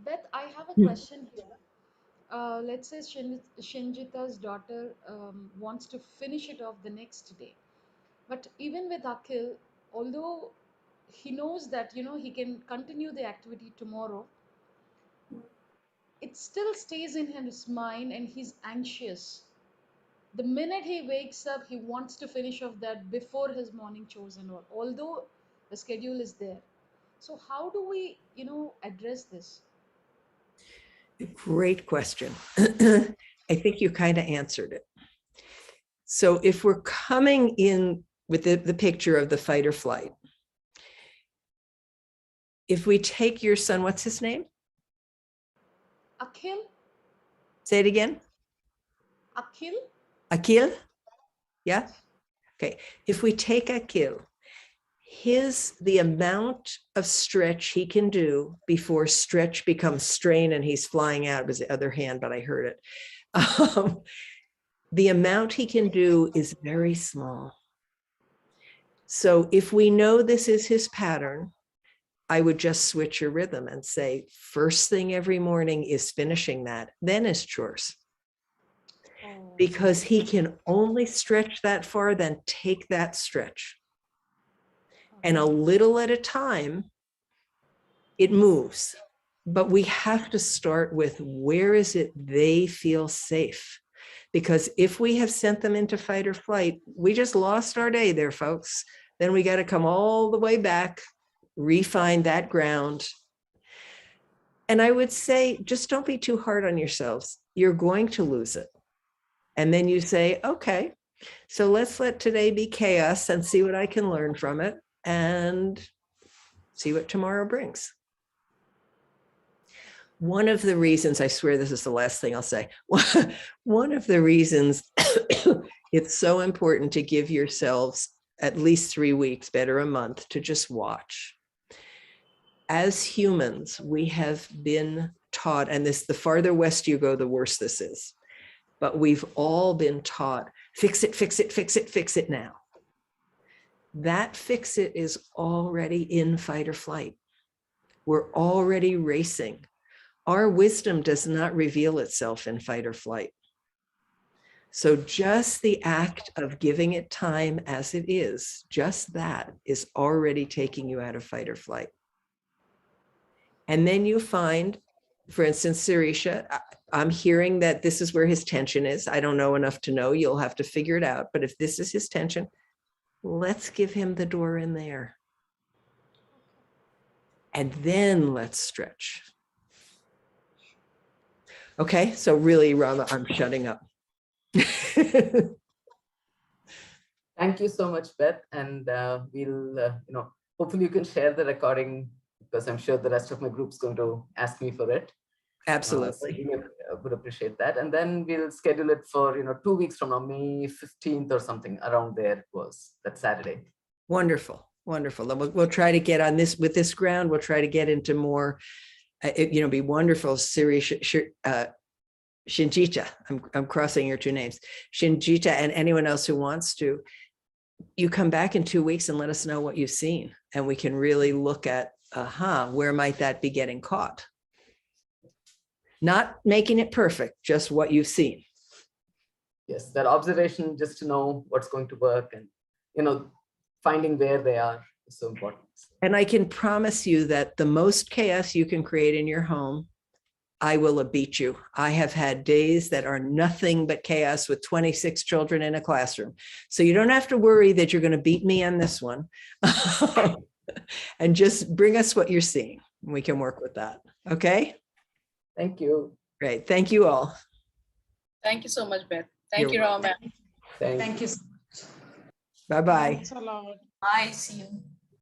Beth, I have a question here. Let's say Shinjita's daughter wants to finish it off the next day. But even with Akhil, although he knows that, he can continue the activity tomorrow, it still stays in his mind and he's anxious. The minute he wakes up, he wants to finish off that before his morning chores and all, although the schedule is there. So how do we, address this? Great question. I think you kind of answered it. So if we're coming in with the picture of the fight or flight, if we take your son, what's his name? Akhil? Say it again. Akhil? Akhil? Yeah? Okay. If we take Akhil, the amount of stretch he can do before stretch becomes strain and he's flying out was the other hand, but I heard it. The amount he can do is very small. So if we know this is his pattern, I would just switch your rhythm and say, first thing every morning is finishing that, then is chores. Because he can only stretch that far, then take that stretch. And a little at a time, it moves. But we have to start with where is it they feel safe? Because if we have sent them into fight or flight, we just lost our day there, folks. Then we got to come all the way back, refine that ground. And I would say, just don't be too hard on yourselves. You're going to lose it. And then you say, okay, so let's let today be chaos and see what I can learn from it and see what tomorrow brings. One of the reasons, I swear this is the last thing I'll say, one of the reasons it's so important to give yourselves at least 3 weeks, better a month, to just watch. As humans, we have been taught, and the farther west you go, the worse this is. But we've all been taught, fix it, fix it, fix it, fix it now. That fix it is already in fight or flight. We're already racing. Our wisdom does not reveal itself in fight or flight. So just the act of giving it time as it is, just that is already taking you out of fight or flight. And then you find, for instance, Sirisha, I'm hearing that this is where his tension is. I don't know enough to know. You'll have to figure it out. But if this is his tension, let's give him the door in there. And then let's stretch. Okay, so really, Rama, I'm shutting up. Thank you so much, Beth. And we'll, hopefully you can share the recording because I'm sure the rest of my group's going to ask me for it. Absolutely. So we would appreciate that. And then we'll schedule it for, 2 weeks from now, May 15th or something around there was that Saturday. Wonderful. Wonderful. We'll try to get on this with this ground. We'll try to get into more, be wonderful. Shinjita, I'm crossing your two names, Shinjita, and anyone else who wants to, you come back in 2 weeks and let us know what you've seen. And we can really look at, where might that be getting caught? not making it perfect, just what you've seen. Yes, that observation just to know what's going to work and, finding where they are is so important. And I can promise you that the most chaos you can create in your home, I will beat you. I have had days that are nothing but chaos with 26 children in a classroom. So you don't have to worry that you're going to beat me on this one. And just bring us what you're seeing. We can work with that. Okay? Thank you. Great. Thank you all. Thank you so much, Beth. Thank You're you, Rama. Thanks. Thank you. Bye-bye. Thanks a lot. I see you.